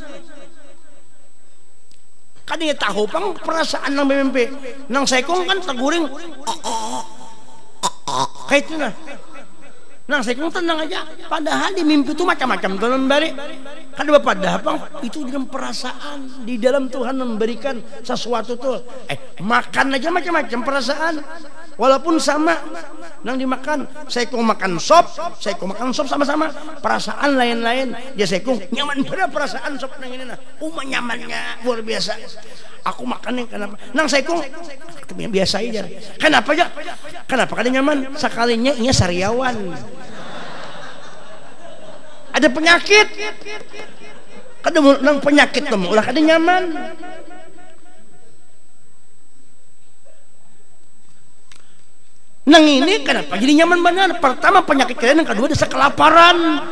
Kadang tahu pang perasaan nang mimpi, nang sekong kan teguring, kayak itu nah. Nang sekong tenang aja, padahal di mimpi itu macam-macam Tuhan memberi. Kadang padahal pang itu dengan perasaan di dalam Tuhan memberikan sesuatu tuh. Makan aja macam-macam perasaan. Walaupun sama nang dimakan, sekong makan sop sama-sama perasaan lain-lain. Ya sekong nyaman pada perasaan sop nang ini nah. Nyamannya luar biasa. Aku makan nih kenapa? Nang sekong biasa aja. Kenapa aja? Kenapa kada nyaman? Sekalinya inya sariawan. Ada penyakit. Kada nang penyakit temu ulah kada nyaman. Nang ini kenapa jadi nyaman benar? Pertama penyakit kalian, yang kedua desa kelaparan.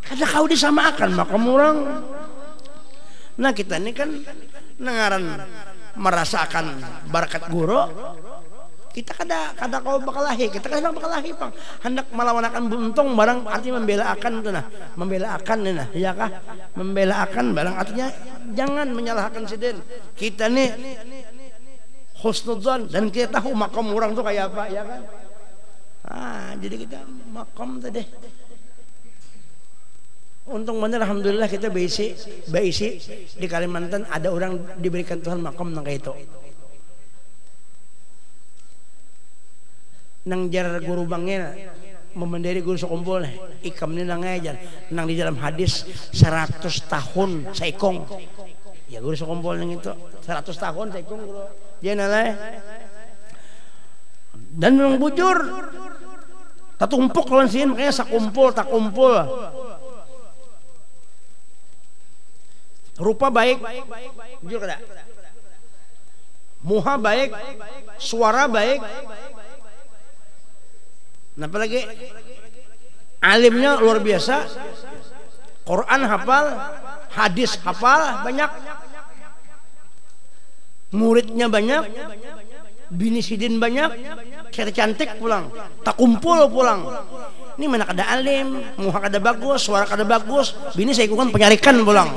Kada kau disamakan makam orang. Nah kita ini kan Nengaran merasakan barakat guru, kita kada kau bakalahi, kita kada bakalahi pang hendak melawanakan buntung barang artinya membela akan itu nah, membela akan nah, ya kah? Membela akan barang artinya jangan menyalahkan sidin. Kita nih husnudzon dan kita tahu makam orang tuh kayak apa, ya kan? Jadi kita makam tadi. Untung bener alhamdulillah kita baisi di Kalimantan ada orang diberikan Tuhan makam nang kayak itu. Nang jar guru bangnya memendiri guru sekumpul ikam ini nang ngajar nang di dalam hadis 100 tahun saikong ya guru sekumpul nang itu 100 tahun saikong guru dia nalai dan nang bujur tatumpuk lawan sieun makanya sakumpul tak kumpul rupa baik bujur kada muha baik suara baik. Nah, apalagi alimnya luar biasa, Quran hafal, hadis hafal banyak, muridnya banyak, bini sidin banyak, cantik pulang, tak kumpul pulang. Ini mana kada alim, muha kada bagus, suara kada bagus, bini saya ikutkan penyarikan pulang.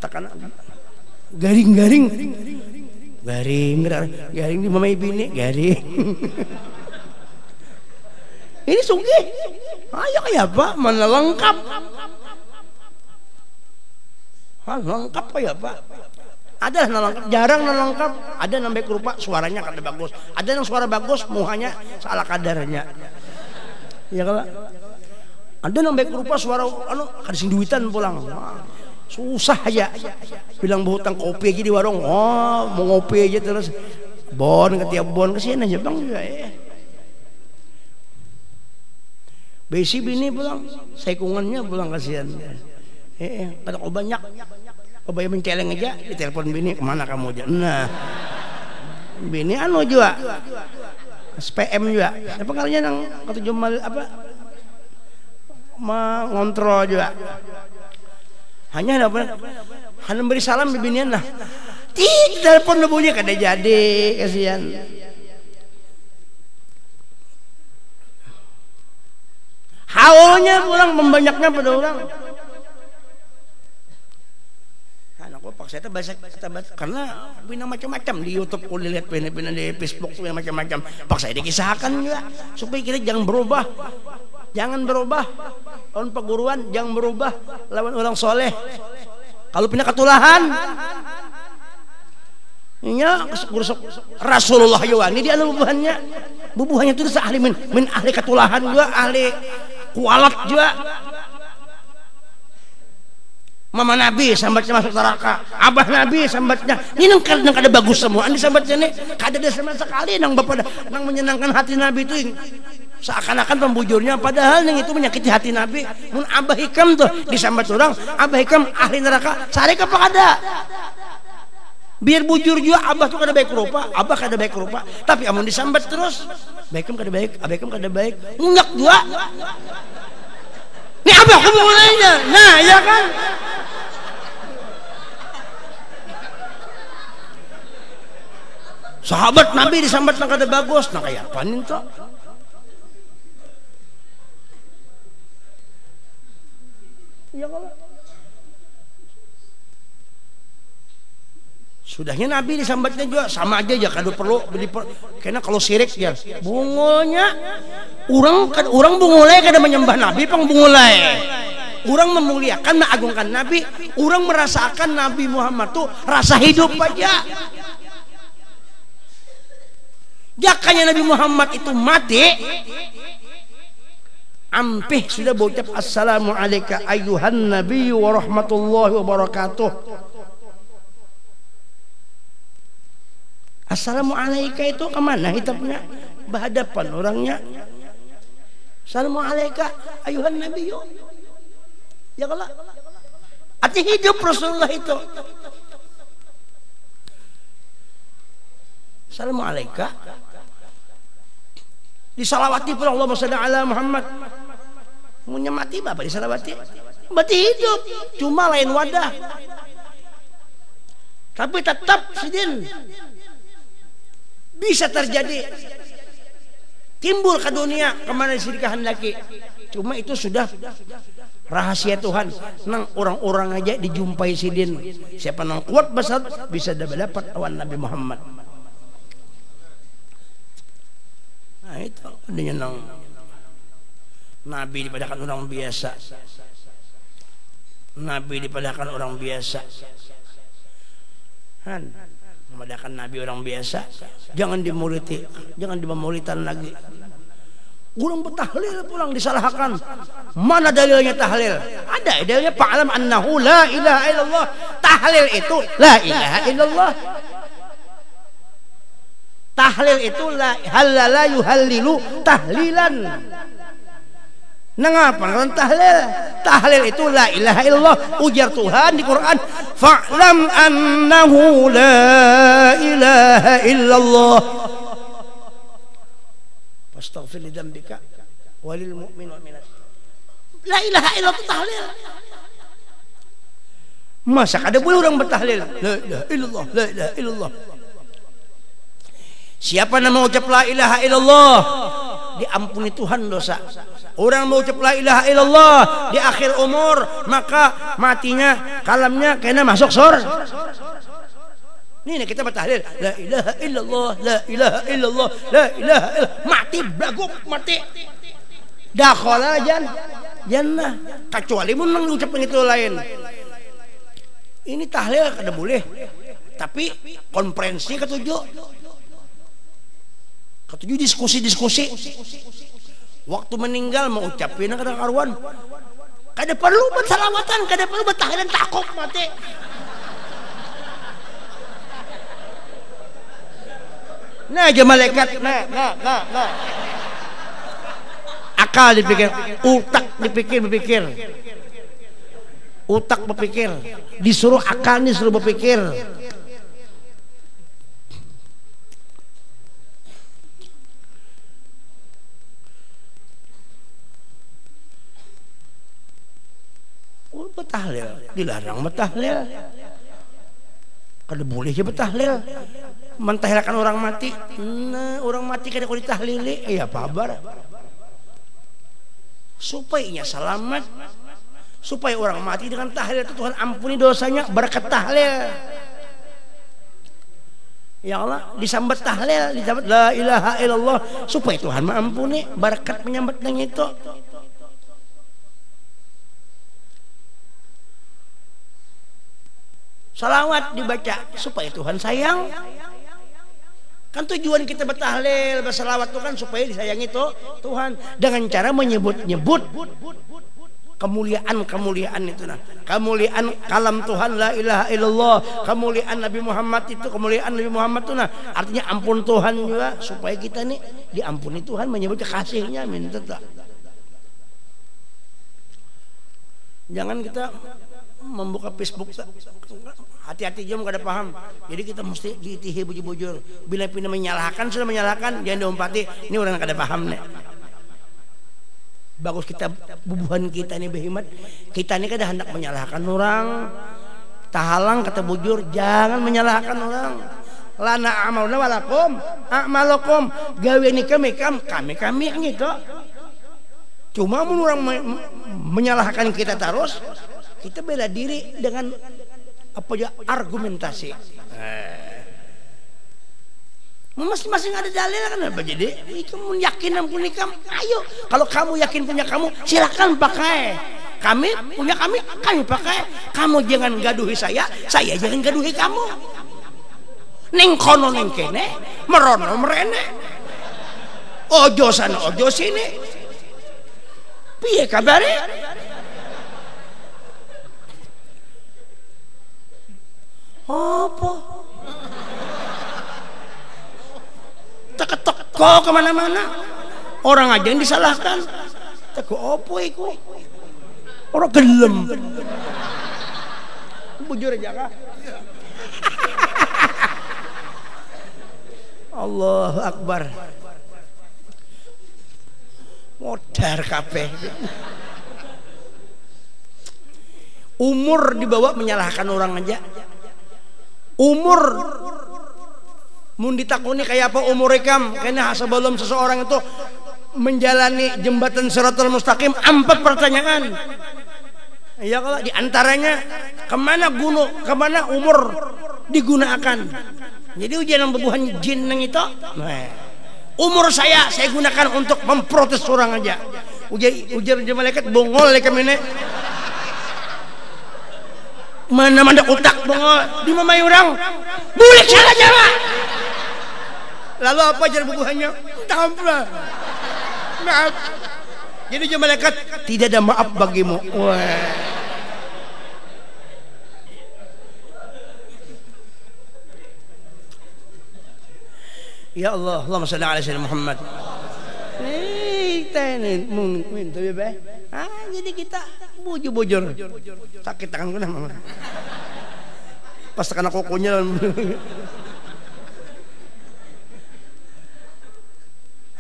Takkan garing-garing. Garing di mamai bini garing. Ini sungguh ayo kayak apa mana lengkap lengkap kayak apa ada lengkap jarang lengkap ada nambah rupa suaranya kada bagus ada yang suara bagus muhanya salah kadarnya ya kalau ada nambah rupa suara kada sing duitan pulang susah aja bilang berhutang kopi aja di warung mau ngopi aja terus bon ke tiap bon kesini aja bang besi bini pulang saikungannya pulang kasihan kada kau banyak kau bayar menceleng aja di telepon bini kemana kamu aja nah bini juga SPM juga apa kalinya nang ketujuh mal apa mengontrol juga hanya dapat hanya beri salam bibinian lah telepon bunyi kada jadi kasihan haulnya pulang membanyaknya pada orang anakku paksa itu baca karena bina macam-macam di YouTube ku lihat bina di Facebook yang macam-macam paksa dikisahkan juga supaya kita jangan berubah lawan perguruan jangan berubah lawan orang soleh kalau pindah ketulahan nya Rasulullah Yowani dia anu bubuhannya itu ahli min ahli ketulahan juga ahli kualat juga mama Nabi sambatnya masuk neraka abah Nabi sambatnya ini nang kada bagus semua ini sambatnya nih kada ada sama sekali nang bapak nang menyenangkan hati Nabi itu seakan-akan pembujurnya padahal yang itu menyakiti hati Nabi mun abah hikam tuh disambat orang abah hikam ahli neraka sare apa kada biar bujur juga abah tuh kada baik rupa tapi amun disambat terus baikam kada baik abah hikam kada baik ngak juga ini abah kamu mulainya nah ya kan sahabat Nabi disambat nang kada bagus nah kayak apa nih tuh ya kalau sudahnya Nabi disambatnya juga sama aja ya kada perlu karena kalau sirik ya bungulnya orang bungulai kada menyembah Nabi pang bungulai orang memuliakan mengagungkan Nabi orang merasakan Nabi Muhammad tuh rasa hidup aja jakanya Nabi Muhammad itu mati ampih sudah berucap assalamualaikum ayuhan nabi wa rahmatullahi wa barakatuh assalamualaikum itu kemana hitapnya berhadapan orangnya assalamualaikum ayuhan nabi ya kalau arti hidup Rasulullah itu assalamualaikum disalawati pula Allahumma shalli ala Muhammad punya mati bapak disalawati Berarti hidup, cuma lain wadah. Tapi tetap sidin bisa terjadi timbul ke dunia kemana sih dikehendaki. Cuma itu sudah rahasia Tuhan. Nang orang-orang aja dijumpai sidin. Siapa nang kuat besar bisa dapat awan Nabi Muhammad. Nah itu adanya nang Nabi dipadakan orang biasa. Nabi dipadakan orang biasa. Han, memadakan Nabi orang biasa. Jangan dimuliti, jangan dimamulitan lagi. Orang bertahlil pulang disalahkan. Mana dalilnya tahlil? Ada dalilnya fa'lam annahu la ilaha illallah. Tahlil itu la ilaha illallah. Tahlil itu la halala yuhallilu tahlilan. Nangapa kan tahlil? Tahlil itu la ilaha illallah. Ujar Tuhan di Quran, fa'lam annahu la ilaha illallah. Astaghfir li dzambika walil mu'min wal mu'minat. La ilaha illallah itu tahlil. Masa ada boleh orang bertahlil? La ilaha illallah, la ilaha illallah. Siapa nama ucap la ilaha illallah diampuni Tuhan dosa. Orang mau ucap la ilaha illallah di akhir umur maka matinya kalamnya kena masuk surga. Nih kita bertahlil la ilaha illallah, la ilaha illallah, la ilaha illallah, mati blaguk mati. Dakhala jannah kecuali mun ngucapin itu lain. Ini tahlil kada boleh. Tapi konferensi ketujuh diskusi. Waktu meninggal mau ucapin kada karuan. Kada perlu bersalawatan, kada perlu bertahlilan takut mati. Nah aja malaikat, nah. Akal dipikir, utak berpikir. Utak berpikir, disuruh akal nih suruh berpikir. Betahlil, dilarang betahlil. Kada boleh aja betahlil. Mentahlilakan orang mati. Nah, orang mati kada kau ditahlili. Ya kabar. Supaya ia selamat. Supaya orang mati dengan tahlil itu Tuhan ampuni dosanya berkat tahlil. Ya Allah, disambat tahlil, disambat la ilaha illallah supaya Tuhan mengampuni berkat menyambatnya itu. Salawat dibaca supaya Tuhan sayang. Kan tujuan kita bertahlil, bersalawat itu kan supaya disayangi Tuhan dengan cara menyebut-nyebut kemuliaan itu nah. Kemuliaan kalam Tuhan la ilaha illallah, kemuliaan Nabi Muhammad itu, kemuliaan Nabi Muhammad itu nah. Artinya ampun Tuhan juga supaya kita nih diampuni Tuhan menyebut kekasihnya minta tak. Jangan kita membuka Facebook hati-hati jom kada paham. Jadi kita mesti diitihi bujur-bujur. Bila pindah menyalahkan sudah menyalahkan, jangan diompati. Ini orang kada paham nih. Bagus kita bubuhan kita nih behimat. Kita nih kada hendak menyalahkan orang. Tahalang kata bujur, jangan menyalahkan orang. Lana amalna walakum a'malakum. Gawe ni kami gitu. Cuma mun orang menyalahkan kita terus, kita bela diri dengan apa ya argumentasi. Masing-masing ada dalil kan apa jadi? Kamu yakin ampuni kamu, ayo. Kalau kamu yakin punya kamu, silakan pakai. Kami punya kami pakai. Kamu jangan gaduhi saya jangan gaduhi kamu. Neng kono neng kene, merono merene. Ojo sana ojo sini. Piye kabare? Apa? Teko kemana-mana. Orang aja yang disalahkan. Teko apa iku? Orang gelem. Bujur aja kah? Allahu Akbar. Modar kabeh. Umur dibawa menyalahkan orang aja. Umur mun ditakuni kayak apa umur rekam, karena sebelum seseorang itu menjalani jembatan Shiratal Mustaqim 4 pertanyaan. Ya kalau diantaranya kemana gunung, kemana umur digunakan. Jadi ujian bebuhan jin nang itu. Nah, umur saya gunakan untuk memprotes orang aja. Ujar malaikat bongol lek kemene. Mana otak bongol di mamai orang. Bulik salah jawab. Lalu apa jar bebuhannya? Tamplah. Maaf. Jadi jemaah malaikat tidak ada maaf bagimu. Wah. Ya Allah, Allahumma shalli ala sayyidina Muhammad. Minta bebek. Jadi kita bujur-bujur. Sakit tangan gue mama. Pas tekan kokonya.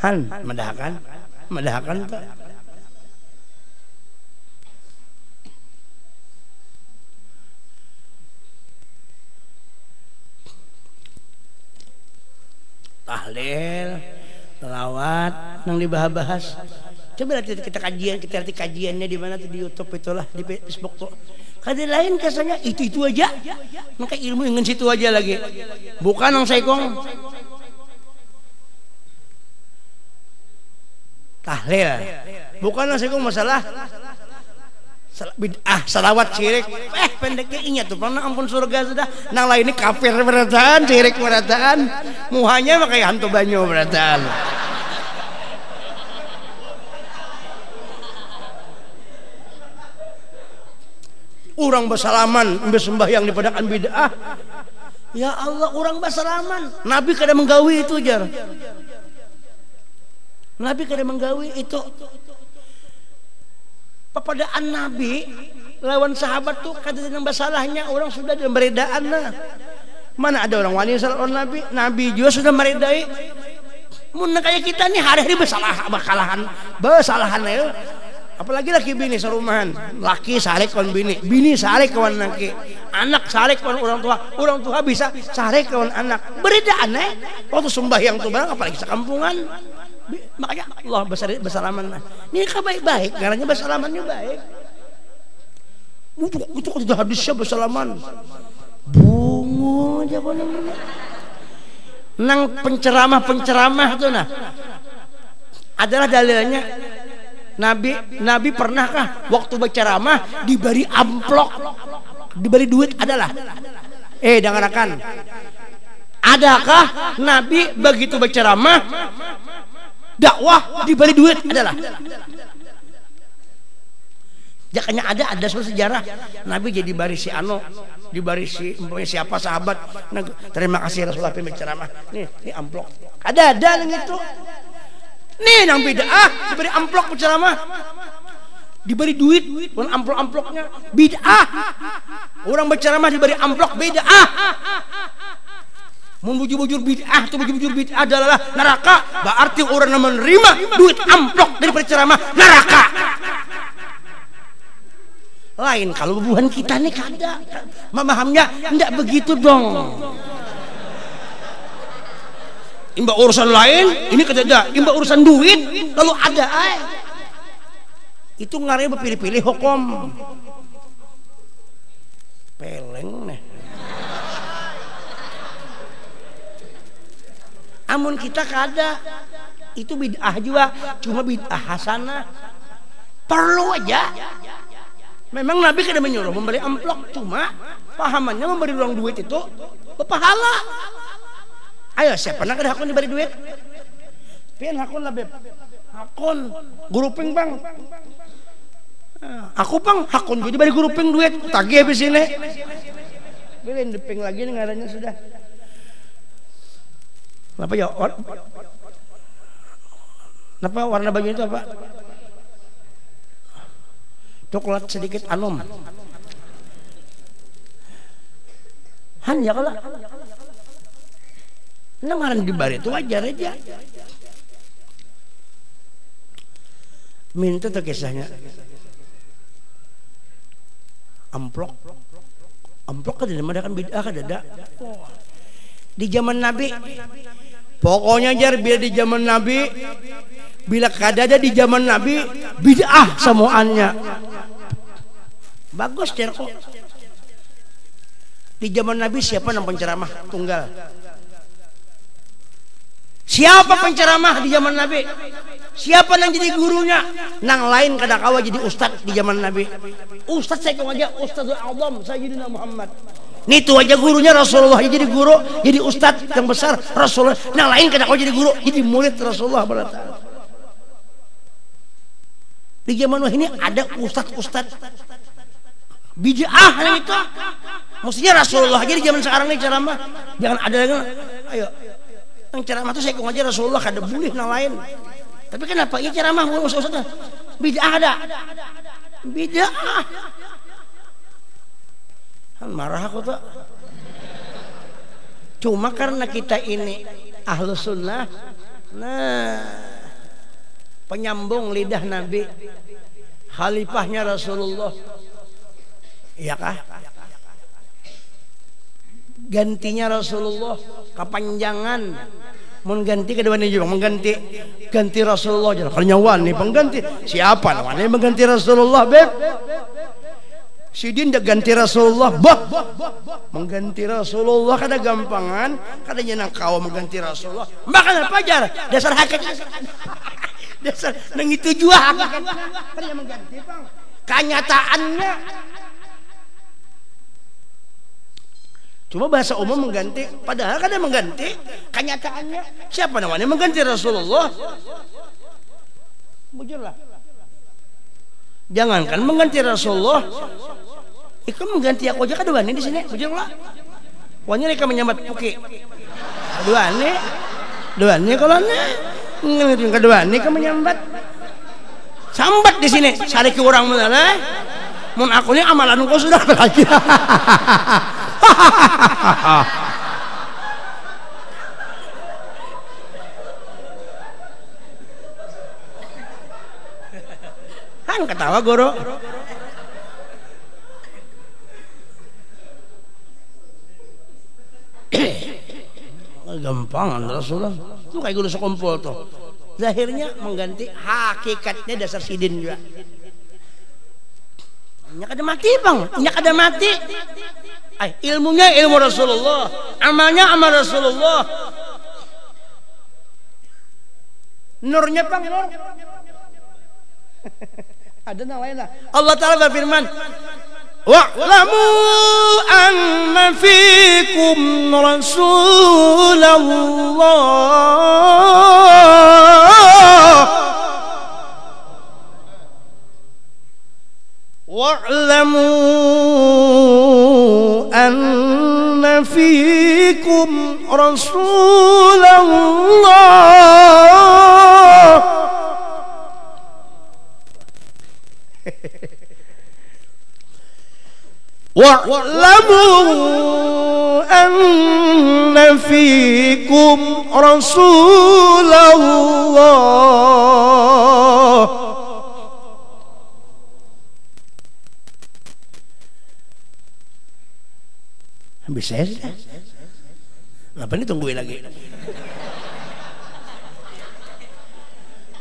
Han, medahkan Pak. Tahlil, selawat, nang dibahas. Coba nanti kita lihat kajiannya di mana tuh, di YouTube itulah, di Facebook tuh. Kada lain kesannya itu aja. Maka ilmu dengan situ aja lagi. Bukan nang saikong. Tahlil. Bukan nang saikong masalah bid'ah, salawat, syirik. Pendeknya ingat tuh, pernah ampun surga sudah. Nang lain ini kafir berataan, syirik berataan. Muhanya makai hantu banyu berataan. Orang bersalaman bersembahyang di padakan bid'ah. Ya Allah, orang bersalaman. Nabi kada menggawi itu jar. Nabi kada menggawi itu. Pepadaan Nabi lawan sahabat tuh kada ada masalahnya, orang sudah dalam beredaan nah. Mana ada orang wali salah Nabi? Nabi juga sudah meredai. Mun kayak kita nih hari-hari bersalahan ya. Apalagi laki bini serumahan, laki sarek kawan bini sarek kawan laki, anak sarek kawan orang tua bisa sarek kawan anak. Beredaan waktu sembahyang tuh barang, apalagi sekampungan. Makanya Allah bersalaman. Ini kan baik-baik, karena bersalamannya baik. Itu sudah hadisnya bersalaman. Bungu aja namanya. Nang penceramah tuh nah. Adalah dalilnya Nabi pernahkah waktu berceramah diberi amplok, diberi duit adalah? Dengarkan. Adakah Nabi begitu berceramah dakwah diberi duit adalah? Jakanya ada suatu sejarah Nabi jadi barisi dibari si siapa sahabat. Nah, terima kasih Rasulullah berceramah. Nih amplok. Ada yang itu. Nih yang bid'ah diberi amplok berceramah, diberi duit, bukan amploknya bid'ah. Orang berceramah diberi amplok bid'ah. Mun bujur-bujur bid'ah tuh bujur-bujur bid'ah adalah neraka. Berarti orang yang menerima duit amplok dari berceramah neraka. Lain kalau bubuhan kita nih kada memahamnya enggak begitu dong. Imba urusan lain, ini kada. Imba urusan duit, lalu ada itu ngarep pilih-pilih hukum. Peleng nih. Amun kita kada, itu bid'ah juga, cuma bid'ah hasanah. Perlu aja. Memang Nabi kada menyuruh memberi amplok, cuma pahamannya memberi uang duit itu berpahala. Ayo siapa nak ada hakun diberi duit? Pian hakun lah beb. Hakun gruping bang. Aku bang hakun juga diberi gruping duit. Tagih habis ini. Beliin deping lagi nih ngarannya sudah. Kenapa ya? Kenapa warna baju itu apa? Coklat sedikit anom. Han ya kalau. Nangaran dibari itu wajar aja. Minta tuh kisahnya. amplok kan kan bid'ah kan ada. Di zaman Nabi pokoknya jar bila di zaman Nabi, bila kadada di zaman Nabi bid'ah semuanya. Bagus jar kok. Di zaman Nabi siapa yang penceramah tunggal? Siapa penceramah di zaman Nabi? Siapa yang jadi gurunya? Nang lain kada kawa jadi ustad di zaman Nabi. Ustad saya kau aja Ustadzul Azam Sayyidina Muhammad. Nitu aja gurunya Rasulullah jadi guru, jadi ustad yang besar Rasulullah. Nang lain kada kawa jadi guru, jadi murid Rasulullah berataala. Di zaman ini ada ustad bid'ah yang itu. Mestinya Rasulullah aja di zaman sekarang ini ceramah. Jangan ada lagi. Ayo. Yang ceramah itu saya kau aja Rasulullah kada boleh nang lain. Tapi kenapa ini ceramah ustaz-ustaz? Bid'ah ada. Bid'ah. Marah aku tuh. Cuma karena kita ini Ahlus Sunnah, nah penyambung lidah Nabi, khalifahnya Rasulullah, iya kah? Gantinya Rasulullah, kepanjangan, mengganti kedepannya juga, ganti Rasulullah jangan karyawan nih pengganti. Siapa namanya mengganti Rasulullah, beb? Sidin dah ganti Rasulullah, bah, mengganti Rasulullah kada gampangan, kada nyenang kau mengganti Rasulullah. Makan apa jar? Dasar hakikat, dasar nang itu jua hakikat. Kada yang mengganti bang. Kenyataannya, cuma bahasa umum mengganti, padahal kada mengganti. Kenyataannya, siapa namanya mengganti Rasulullah? Bujurlah. Jangankan mengganti Rasulullah, ikut mengganti aku aja kedua nih di sini, bujur lah. Pokoknya mereka menyambat puki. Dua nih kalau nih, kedua nih kamu menyambat. Sambat di sini, cari ke orang mana? Mun aku nih amalan kau sudah belajar. Kan ketawa guru. Gampang Rasulullah itu kayak guru sekumpul tuh. Zahirnya mengganti, hakikatnya dasar sidin juga. Nyak ada mati bang, nyak ada mati. Ilmunya ilmu Rasulullah, amalnya amal Rasulullah. Nurnya bang, nur. Ada yang lain lah. Allah Ta'ala berfirman, wa'lamu anna fikum Rasulullah wa'lamu anna fikum Rasulullah wa'lamu anna fikum Rasulullah. Bisa ya? Apa ini tungguin lagi?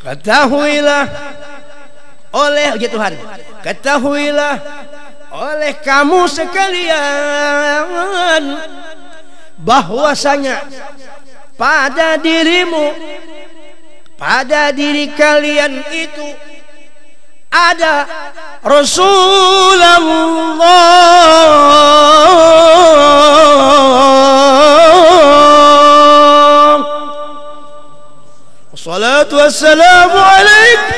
Ketahuilah oleh Tuhan, ketahuilah oleh kamu sekalian bahwasanya pada dirimu, pada diri kalian itu ada Rasulullah. Wassalatu wassalamu alaikum.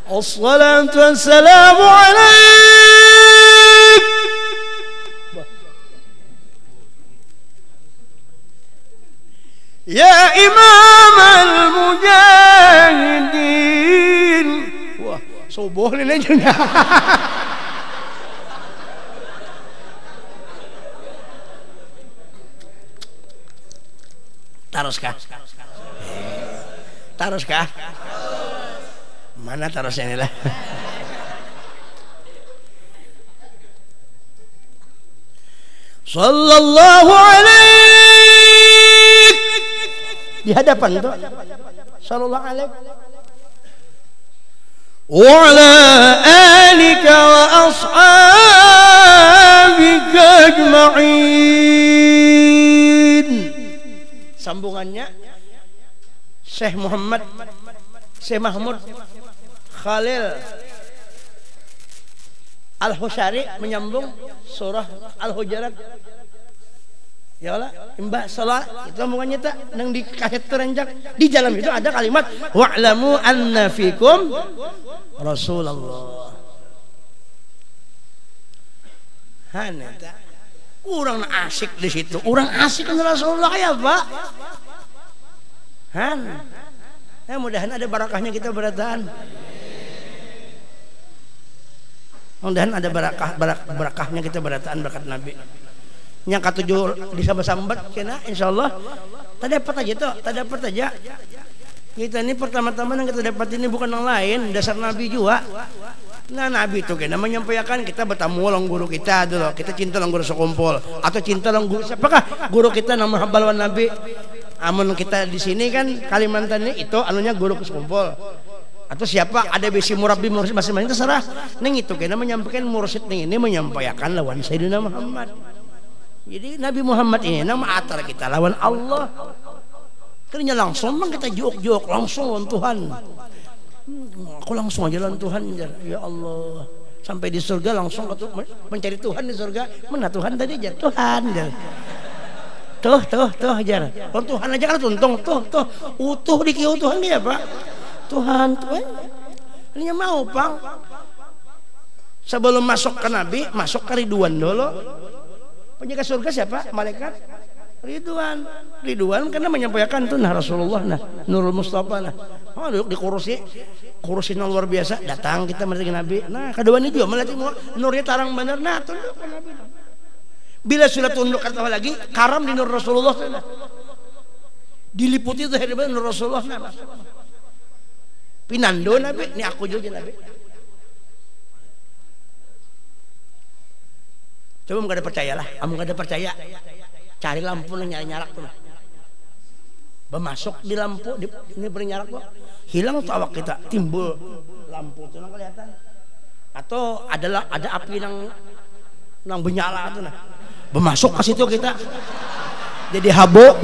Assalatu wassalamu alaik ya imam al-mujahidin. Wah, subuh ini juga. Taruskah? Taruskah? Mana tarusnya ini lah? Sallallahu alaihi di hadapan itu. Sallallahu alaihi wa ala alika wa ashabika ajma'in. Sambungannya Syekh Muhammad Syekh Mahmud Khalil Al-Husyari menyambung surah Al-Hujurat. Ya Allah, Mbak salat itu sambungannya tak nang di kaset terenjak di dalam itu ada kalimat wa'lamu anna fikum Rasulullah. Hanata urang asik di situ. Urang asik dengan Rasulullah ya, Pak. Mudah-mudahan ada barakahnya kita berataan. Mudah-mudahan ada barakahnya kita berataan berkat Nabi. Yang ketujuh disambut kena insyaallah tak dapat aja tuh, tak dapat aja. Kita ini pertama-tama yang kita dapat ini bukan yang lain, dasar Nabi juga. Nah Nabi itu kena menyampaikan kita bertamu lang guru kita dulu, kita cinta lang guru sekumpul atau cinta lang guru siapakah guru kita nama habalwan Nabi. Amun kita di sini kan Kalimantan ini itu anunya guru sekumpul. Atau siapa ada besi murabbi mursyid masing-masing terserah. Neng itu kena menyampaikan mursyid ini menyampaikan lawan Sayyidina Muhammad. Jadi Nabi Muhammad ini nama atar kita lawan Allah. Kerja langsung mang kita jok langsung lawan Tuhan. Aku langsung aja lawan Tuhan ya Allah. Sampai di surga langsung mencari Tuhan di surga. Mana Tuhan tadi aja Tuhan jar. Tuh jar. Kalau Tuhan aja kan tuntung tuh utuh di kieu Tuhan dia Pak. Tuhan. Ini mau Pang. Sebelum masuk ke Nabi, masuk ke Ridwan dulu. Penjaga surga siapa? Malaikat Ridwan karena menyampaikan tuh nah Rasulullah nah Nurul Mustafa nah duduk di kursinya luar biasa datang kita melatih Nabi. Nah kedua ini juga melatih nurnya tarang bener nah tunduk ke Nabi. Bila sudah tunduk kata lagi karam di Nur Rasulullah nah. Diliputi itu hebat Nur Rasulullah nah. Pinando Nabi ini aku juga Nabi. Coba nggak ada percaya lah, kamu nggak ada percaya, cari lampu nih nyala-nyalak tuh, bermasuk di lampu, ini bernyalak kok, hilang tuh awak kita, timbul lampu tuh nang kelihatan, atau ada api nang bernyala tuh nah, bermasuk ke situ kita, jadi habo,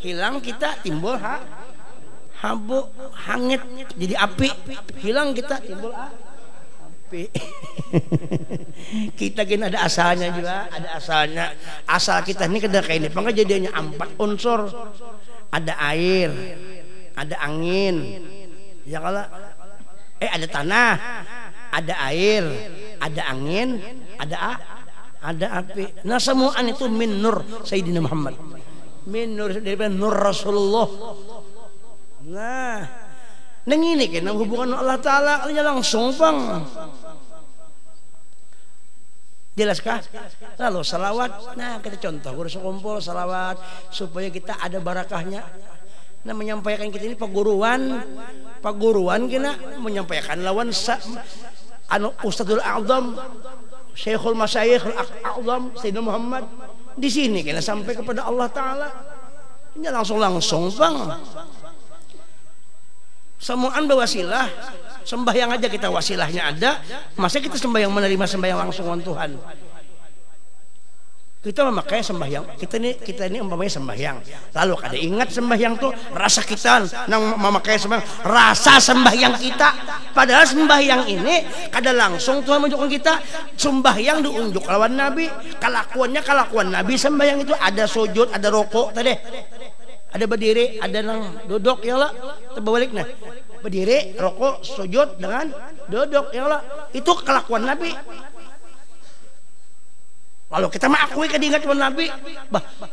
hilang kita timbul habo, hangit, jadi api, hilang kita timbul kita gini ada asalnya juga, ada asalnya. Asal kita ini kayak ini, maka jadinya 4 unsur. Ada air, ada angin, ya kalau ada tanah, ada air, ada angin, ada api. Nah semuaan itu min nur Sayyidina Muhammad, min nur daripada nur Rasulullah. Nah neng ini kan hubungan Allah Ta'ala langsung Bang. Jelaskah? Lalu salawat. Nah kita contoh guru sekumpul salawat supaya kita ada barakahnya. Nah menyampaikan kita ini paguruan kita menyampaikan lawan Ustadzul A'zam Syekhul Masyayikh Al-A'zam Sayyidina Muhammad di sini kita sampai kepada Allah Ta'ala. Ini langsung Bang. Semuaan berwasilah, sembahyang aja kita wasilahnya ada, masa kita sembahyang menerima sembahyang langsung dengan Tuhan. Kita memakai sembahyang, kita ini umpamanya sembahyang. Lalu kada ingat sembahyang tuh rasa kita nang memakai sembahyang, rasa sembahyang kita. Padahal sembahyang ini kada langsung Tuhan menunjukkan kita sembahyang diunjuk lawan Nabi. Kelakuan Nabi sembahyang itu ada sujud, ada rokok tadi. Ada berdiri, ada nang duduk ya Allah. Terbalik nah. Berdiri, rokok, sujud dengan duduk ya Allah. Itu kelakuan Nabi. Lalu kita mengakui kediingat Nabi,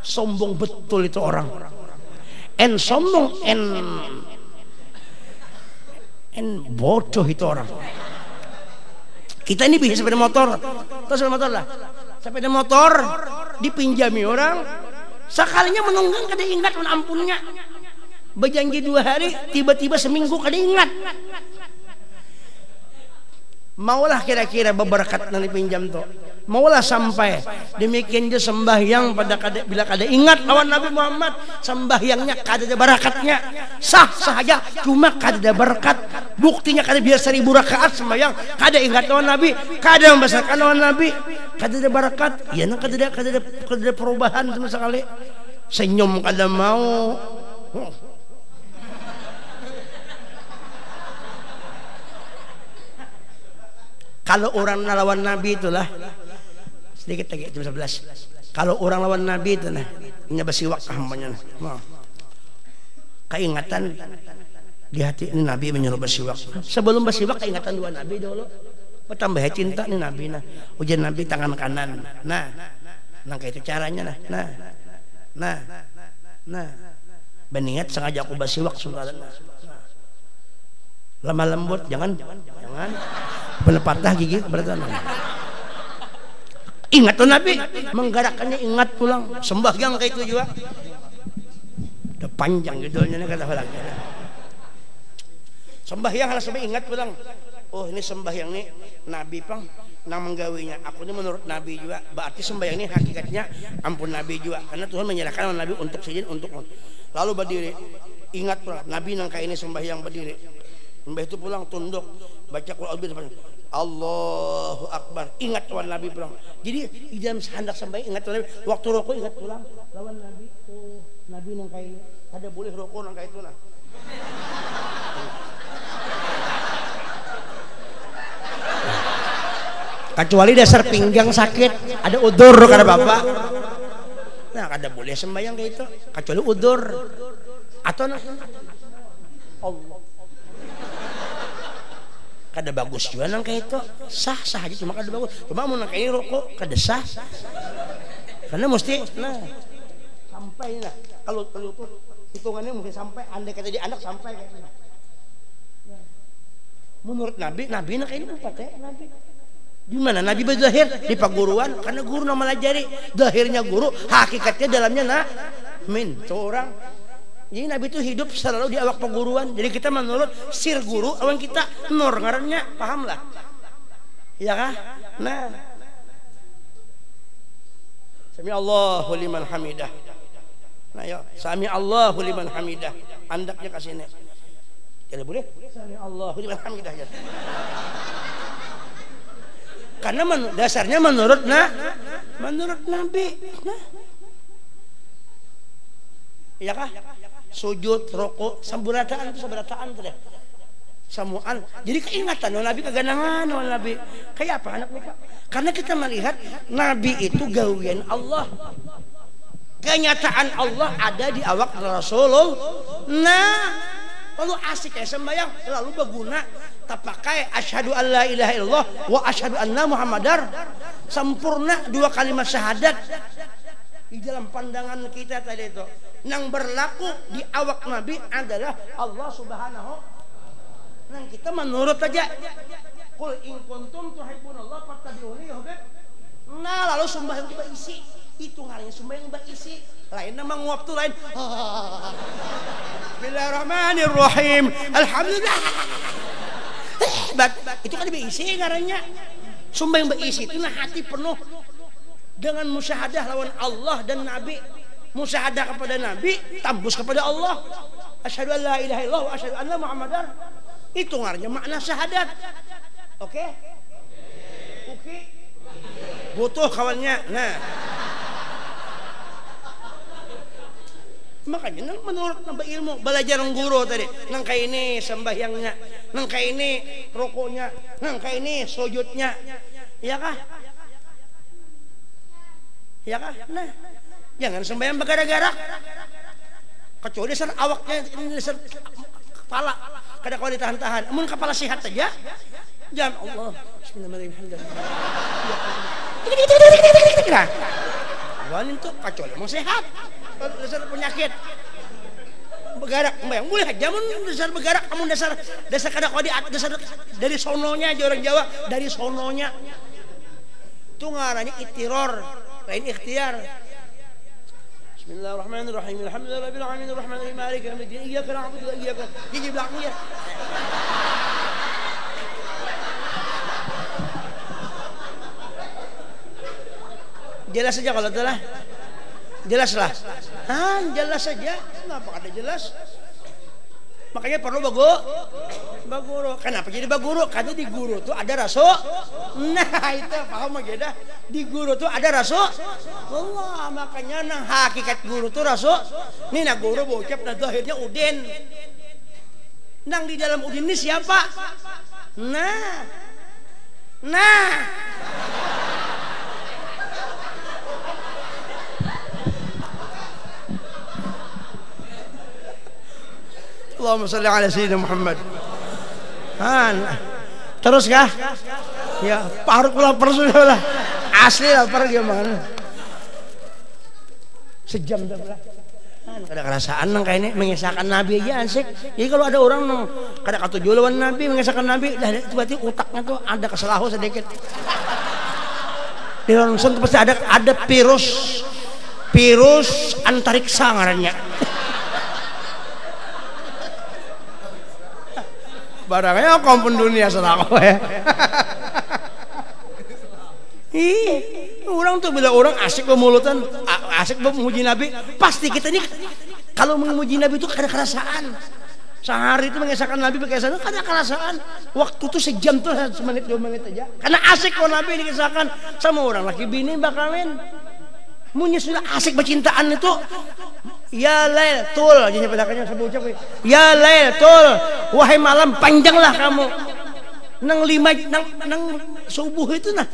sombong betul itu orang. Sombong, bodoh itu orang. Kita ini bisa sepeda motor, terus sepeda motor lah. Sepeda motor dipinjami orang sekalinya menunggang kada ingat ampunnya. Berjanji 2 hari tiba-tiba seminggu kada ingat. Maulah kira-kira beberkat nanti pinjam tuh, maulah sampai demikian dia sembahyang pada bila kada ingat lawan Nabi Muhammad, sembahyangnya kada ada barakatnya, sah saja cuma kada ada barakat. Buktinya kada biasa 1000 rakaat sembahyang kada ingat lawan Nabi, kada membesarkan lawan Nabi, kada ada barakat. Ya nah kada ada perubahan sama sekali. Senyum kada mau. Kalau orang lawan Nabi itulah sedikit lagi jam 11. Kalau orang lawan Nabi itu nah nyabasiwak hambanya. Keingatan di hati ini Nabi menyuruh basiwak. Sebelum basiwak keingatan 2 Nabi dulu. Bertambah cinta nih Nabi nah. Ujian Nabi tangan kanan. Nah kayak itu caranya nah. Nah. Beningat sengaja aku basiwak sudah. Lemah lembut jangan. Penepatah gigi berarti ingat tuh Nabi menggerakkannya, ingat pulang sembahyang kayak itu juga udah panjang judulnya kata lagi sembahyang harus sampai ingat pulang. Oh ini sembahyang nih Nabi pang nang menggawinya aku ini menurut Nabi juga, berarti sembahyang ini hakikatnya ampun Nabi juga karena Tuhan menyerahkan Nabi untuk sijin untuk lalu berdiri ingat pulang Nabi nang kayak ini sembahyang berdiri mbah itu pulang tunduk baca Quran depan Allahu Akbar, ingat lawan Nabi pulang. Jadi di dalam hendak sembahyang ingat lawan Nabi, waktu rokok ingat pulang lawan Nabi. Oh Nabi nang kayak kada boleh rokok nang kayak itu nah. Kecuali dasar pinggang sakit, ada udur kada bapak. Nah kada boleh sembahyang kayak itu, kecuali udur atau nah. Allah. Kada bagus juga nang kayak itu, sah aja cuma kada bagus. Cuma mau nang kayak rokok kada sah. Karena mesti nah sampai lah. Kalau hitungannya mungkin sampai andai kata di anak sampai kayak gitu. Menurut Nabi nang kayak ini pakai Nabi. Di mana Nabi berzahir di paguruan karena guru nama melajari. Zahirnya guru, hakikatnya dalamnya nah min seorang. Jadi Nabi itu hidup selalu di awak perguruan. Jadi kita menurut sir guru awan kita nur ngarannya, paham lah. Iya kah? Nah. Sami Allahu liman hamidah. Nah ya, sami Allahu liman hamidah. Andaknya ke sini. Kada boleh? Sami Allahu liman hamidah ya. Karena dasarnya menurut Nabi. Nah. Iya kah? Sujud, rokok, samburataan itu sabarataan tuh deh. Samuan. Jadi keingatan Nabi keganangan Nabi. Kayak apa anak mereka? Karena kita melihat Nabi itu gawian Allah. Kenyataan Allah ada di awak Rasulullah. Nah, lalu asik ya sembahyang, lalu berguna. Tak pakai asyhadu an la ilaha illallah wa asyhadu anna muhammadar. Sempurna 2 kalimat syahadat. Di dalam pandangan kita tadi itu yang berlaku di awak Nabi adalah Allah Subhanahu. Nang kita menurut aja. Qul in kuntum tuhibbunallah fattabi'uni yuhibbukum. Nah, lalu sembahyang kita isi. Itu ngarannya sembahyang isi. Lain nama nguap tuh lain. Bismillahirrahmanirrahim. Alhamdulillah. Itu kan diisi ngarannya. Sembahyang berisi itu nah hati penuh dengan musyahadah lawan Allah dan Nabi. Musyahadah kepada Nabi, tambus kepada Allah. Asyhadu an la ilaha illallah wa asyhadu anna muhammadar. Itu ngarannya makna syahadat. Oke? Butuh kawannya. Nah. Makanya menurut nambah ilmu belajar guru tadi nang kayak ini sembahyangnya, nang kayak ini rokoknya, nang kayak ini sujudnya, ya kah? Ya kah? Nah, jangan sembahyang bergara-gara. Kecuali dasar awaknya, dasar kepala, kada kau ditahan-tahan. Amun kepala sehat aja, jangan Allah. Bismillahirrahmanirrahim. Nah, awan itu kecuali mau sehat. Dasar penyakit bergerak sembahyang boleh aja mun dasar bergerak amun dasar kada kau dasar dari sononya aja orang Jawa dari sononya itu ngarannya itiror lain ikhtiar. Bismillahirrahmanirrahim. Alhamdulillahirabbil alamin arrahmanirrahim maliki yaumiddin iyyaka na'budu wa iyyaka nasta'in. Belakangnya. Jelas saja kalau telah. Jelaslah. Jelas saja. Kenapa ada jelas? Makanya perlu baguru. Kenapa jadi baguru? Karena di guru tuh ada rasul. Nah itu paham aja dah. Di guru tuh ada rasul. Allah makanya nang hakikat guru tuh rasul. Nih nah guru bocap nah zahirnya Udin. Nang di dalam Udin ini siapa? Nah. Allahumma shalli ala sayyidina Muhammad. Terus kah? Ya, parut lapar sudah lah. Asli lapar gimana? Sejam dah lah. Kada kerasaan nang kayak ini mengisahkan Nabi aja asik. Jadi kalau ada orang nang kada katuju lawan Nabi mengisahkan Nabi, dah berarti otaknya tuh ada keselahu sedikit. Di langsung pasti ada virus antariksa ngarannya. Barangnya kompon dunia selako ya. Orang tuh bila orang asik pemulutan, asik memuji Nabi, pasti kita ini kalau memuji Nabi itu ada kerasaan. Sehari itu mengesahkan Nabi pakai sana, ada kerasaan. Waktu itu sejam tuh, semenit 2 menit aja. Karena asik kalau Nabi dikisahkan sama orang laki bini bakalin. Munya sudah asik bercintaan itu. Ya Lail tul, jadi pedakanya saya ucap. Ya Lail tul, wahai malam panjanglah kamu. Nang 5 nang subuh itu nah.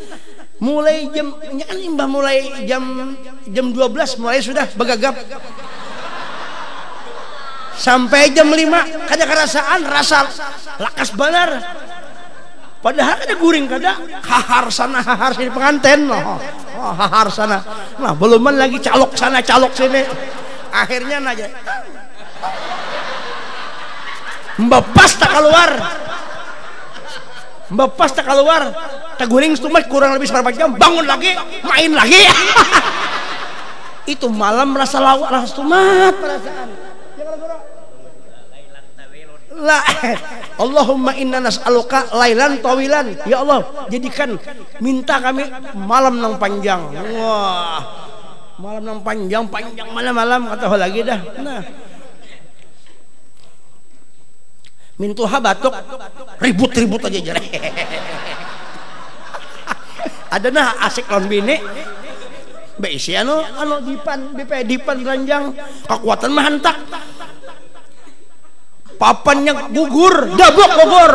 Mulai jam kan imbah mulai jam 12 mulai sudah begagap. Sampai jam 5 kada kerasaan rasa lakas benar. Padahal ada guring kada hahar sana hahar sini penganten hahar sana. Nah, beluman lagi calok sana calok sini. Akhirnya aja Mbapas tak keluar tak guring stumat kurang lebih seberapa jam bangun lagi main lagi. Itu malam rasa lawak rasa stumat perasaan la. Allahumma inna nas'aluka lailan tawilan, ya Allah jadikan minta kami malam yang panjang. Wah, malam yang panjang malam-malam kata lagi dah. Nah, mintuha batuk ribut-ribut aja jare. Ada nah asik lawan bini. Beisi anu dipan ranjang kekuatan mah hantak. Papannya gugur, dabok gugur.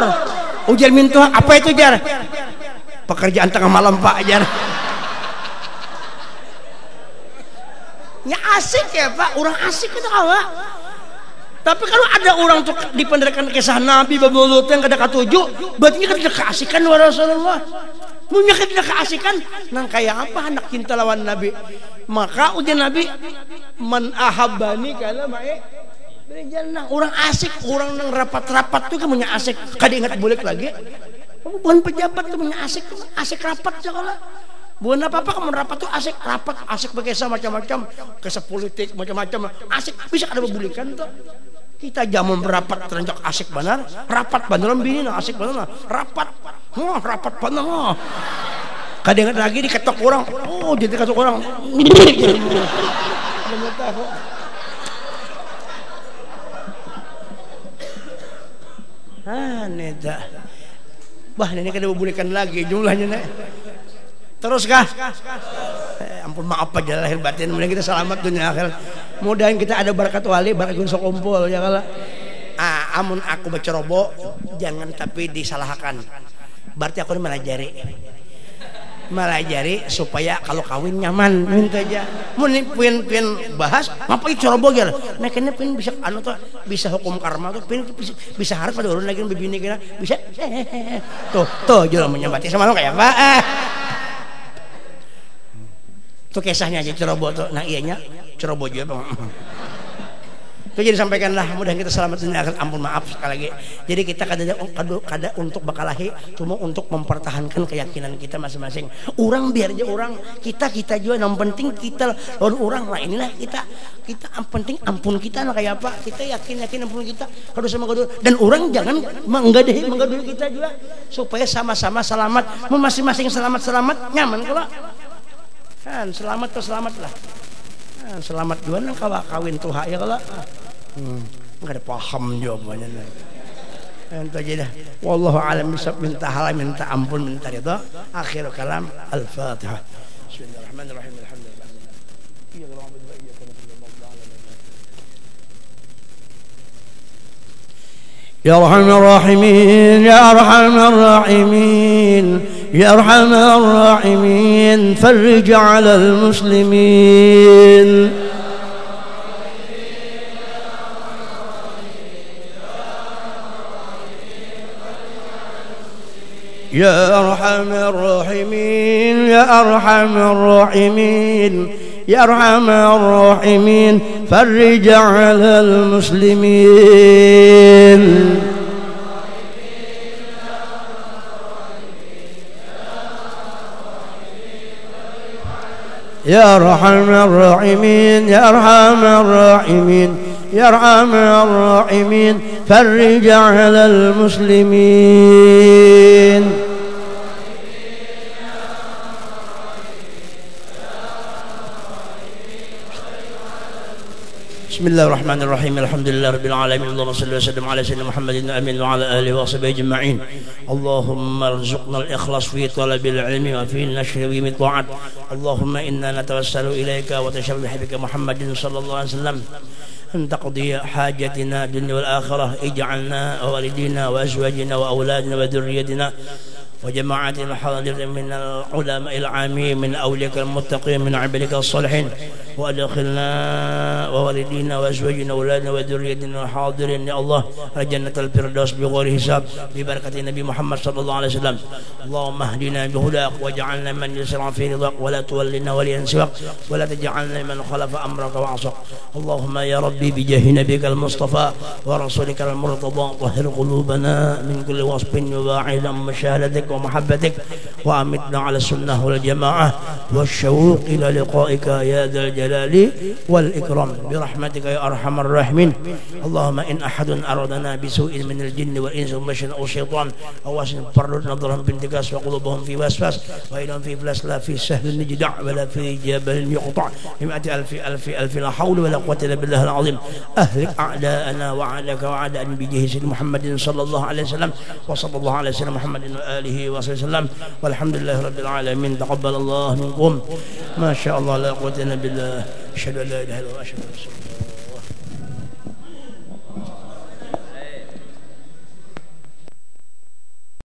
Ujar mintuha apa itu jar? Pekerjaan tengah malam Pak jar. Ya asik ya Pak, orang asik itu kawa. Tapi kalau ada orang tuh dipenderkan kisah Nabi babulutan kada katuju, berarti kada keasikan wa Rasulullah. Punya kada keasikan, nang kayak apa anak cinta lawan Nabi. Maka ujian Nabi man ahabbani kana mae berjannah. Orang asik, orang nang rapat-rapat tuh punya asik. Kada ingat bulik lagi. Bukan pejabat tuh punya asik, asik rapat segala. Bukan apa-apa kamu rapat tuh asik rapat, asik berkisah macam-macam, kisah politik macam-macam, asik bisa ada berbulikan tuh. Kita jamu berapat teranjak asik benar, rapat beneran bini nah asik benar, rapat benar. Kadang lagi diketok orang, jadi ketok orang. Neta, bah ini kada berbulikan lagi jumlahnya nih. Terus kah? Ampun maaf aja lahir batin. Mudah kita selamat dunia akhir. Mudahan kita ada barakat wali, barakat gunso kumpul ya kala. Amun aku berceroboh jangan tapi disalahkan. Berarti aku melajari supaya kalau kawin nyaman minta aja. Mun pin bahas apa itu ceroboh ya? Nah kene pin bisa anu tuh bisa hukum karma tuh pin bisa harap pada urun lagi bibini kira bisa. Tuh jual menyambati sama lo kayak Pak. Itu kisahnya aja ceroboh tuh. Nah iyanya ceroboh juga Itu jadi sampaikanlah, mudah kita selamat dunia akhirat. Ampun maaf sekali lagi. Jadi kita kada untuk bakalahi, cuma untuk mempertahankan keyakinan kita masing-masing. Orang biar aja orang, kita juga yang penting kita lawan orang lah. Inilah kita yang penting ampun kita lah kayak apa. Kita yakin ampun kita kalau sama gaduh, dan orang jangan menggaduh kita juga supaya sama-sama selamat, masing-masing selamat nyaman kalau kan selamat lah. Selamat juga nang kawin tuh ya kalau nggak ada paham jawabannya ente aja dah. Wallahu a'lam bishawab. Minta halal, minta ampun, minta ridha. Akhir kalam al-Fatihah. Bismillahirrahmanirrahim. Alhamdulillah. Ya Arhamar Rahimin, Ya Arhamar Rahimin, Ya Arhamar Rahimin, farij 'alal muslimin. Ya Arhamar Rahimin, Ya Arhamar Rahimin, Ya Arhamar Rahimin, farij 'alal muslimin. Ya Arhamar Rahimin, Ya Arhamar Rahimin, Ya Arhamar Rahimin, farij 'alal muslimin. Bismillahirrahmanirrahim. Alhamdulillahirabbil alamin. Allahumma shalli wa sallim ala sayyidina Muhammadin amin wa ala alihi wa sahbihi ajma'in. Allahumma arzuqna al-ikhlas fi talabil ilmi wa fi nashri wa ta'at. Allahumma inna natawassalu ilayka wa tashabbahu bika Muhammadin sallallahu alaihi wasallam أن تقضي حاجتنا الدنيا والآخرة. اجعلنا ووالدينا وأزواجنا وأولادنا وذريتنا وجماعة الحاضر من العلماء العامين من أولياء المتقين من عبادك الصالحين. وأدخلنا ووالدينا وأزواجنا وأولادنا وذريتنا الحاضرين يا الله الجنة الفردوس بغير حساب ببركة النبي محمد صلى الله عليه وسلم. اللهم اهدنا بهداك واجعلنا من يسرع في رضاك ولا تولنا وليا سواك ولا تجعلنا من خلف أمرك وعصاك. اللهم يا ربي بجاه نبيك المصطفى ورسولك المرتضى طهر قلوبنا من كل وصف وباعد عن مشاهدتك ومحبتك وأمتنا على السنة والجماعة والشوق إلى لقائك يا ذا الجلال والإكرام برحمتك يا أرحم الراحمين. اللهم إن أحد أرادنا بسوء من الجن والإنس والبشر أو الشيطان أو أسن فرد نظرهم بانتكاس وقلوبهم في وسواس وإلهم في فلس لا في سهل نجدع ولا في جبل يقطع بمئة ألف لا حول ولا قوة إلا بالله العظيم. أهلك أعداءنا وعدك وعداء بجاه سيدنا محمد صلى الله عليه وسلم وصلى الله على سيدنا محمد وآله وصحبه وسلم والحمد لله رب العالمين. تقبل الله منكم. ما شاء الله لا قوة إلا بالله. أشهد أن لا إله إلا الله وأشهد أن محمدا رسول الله.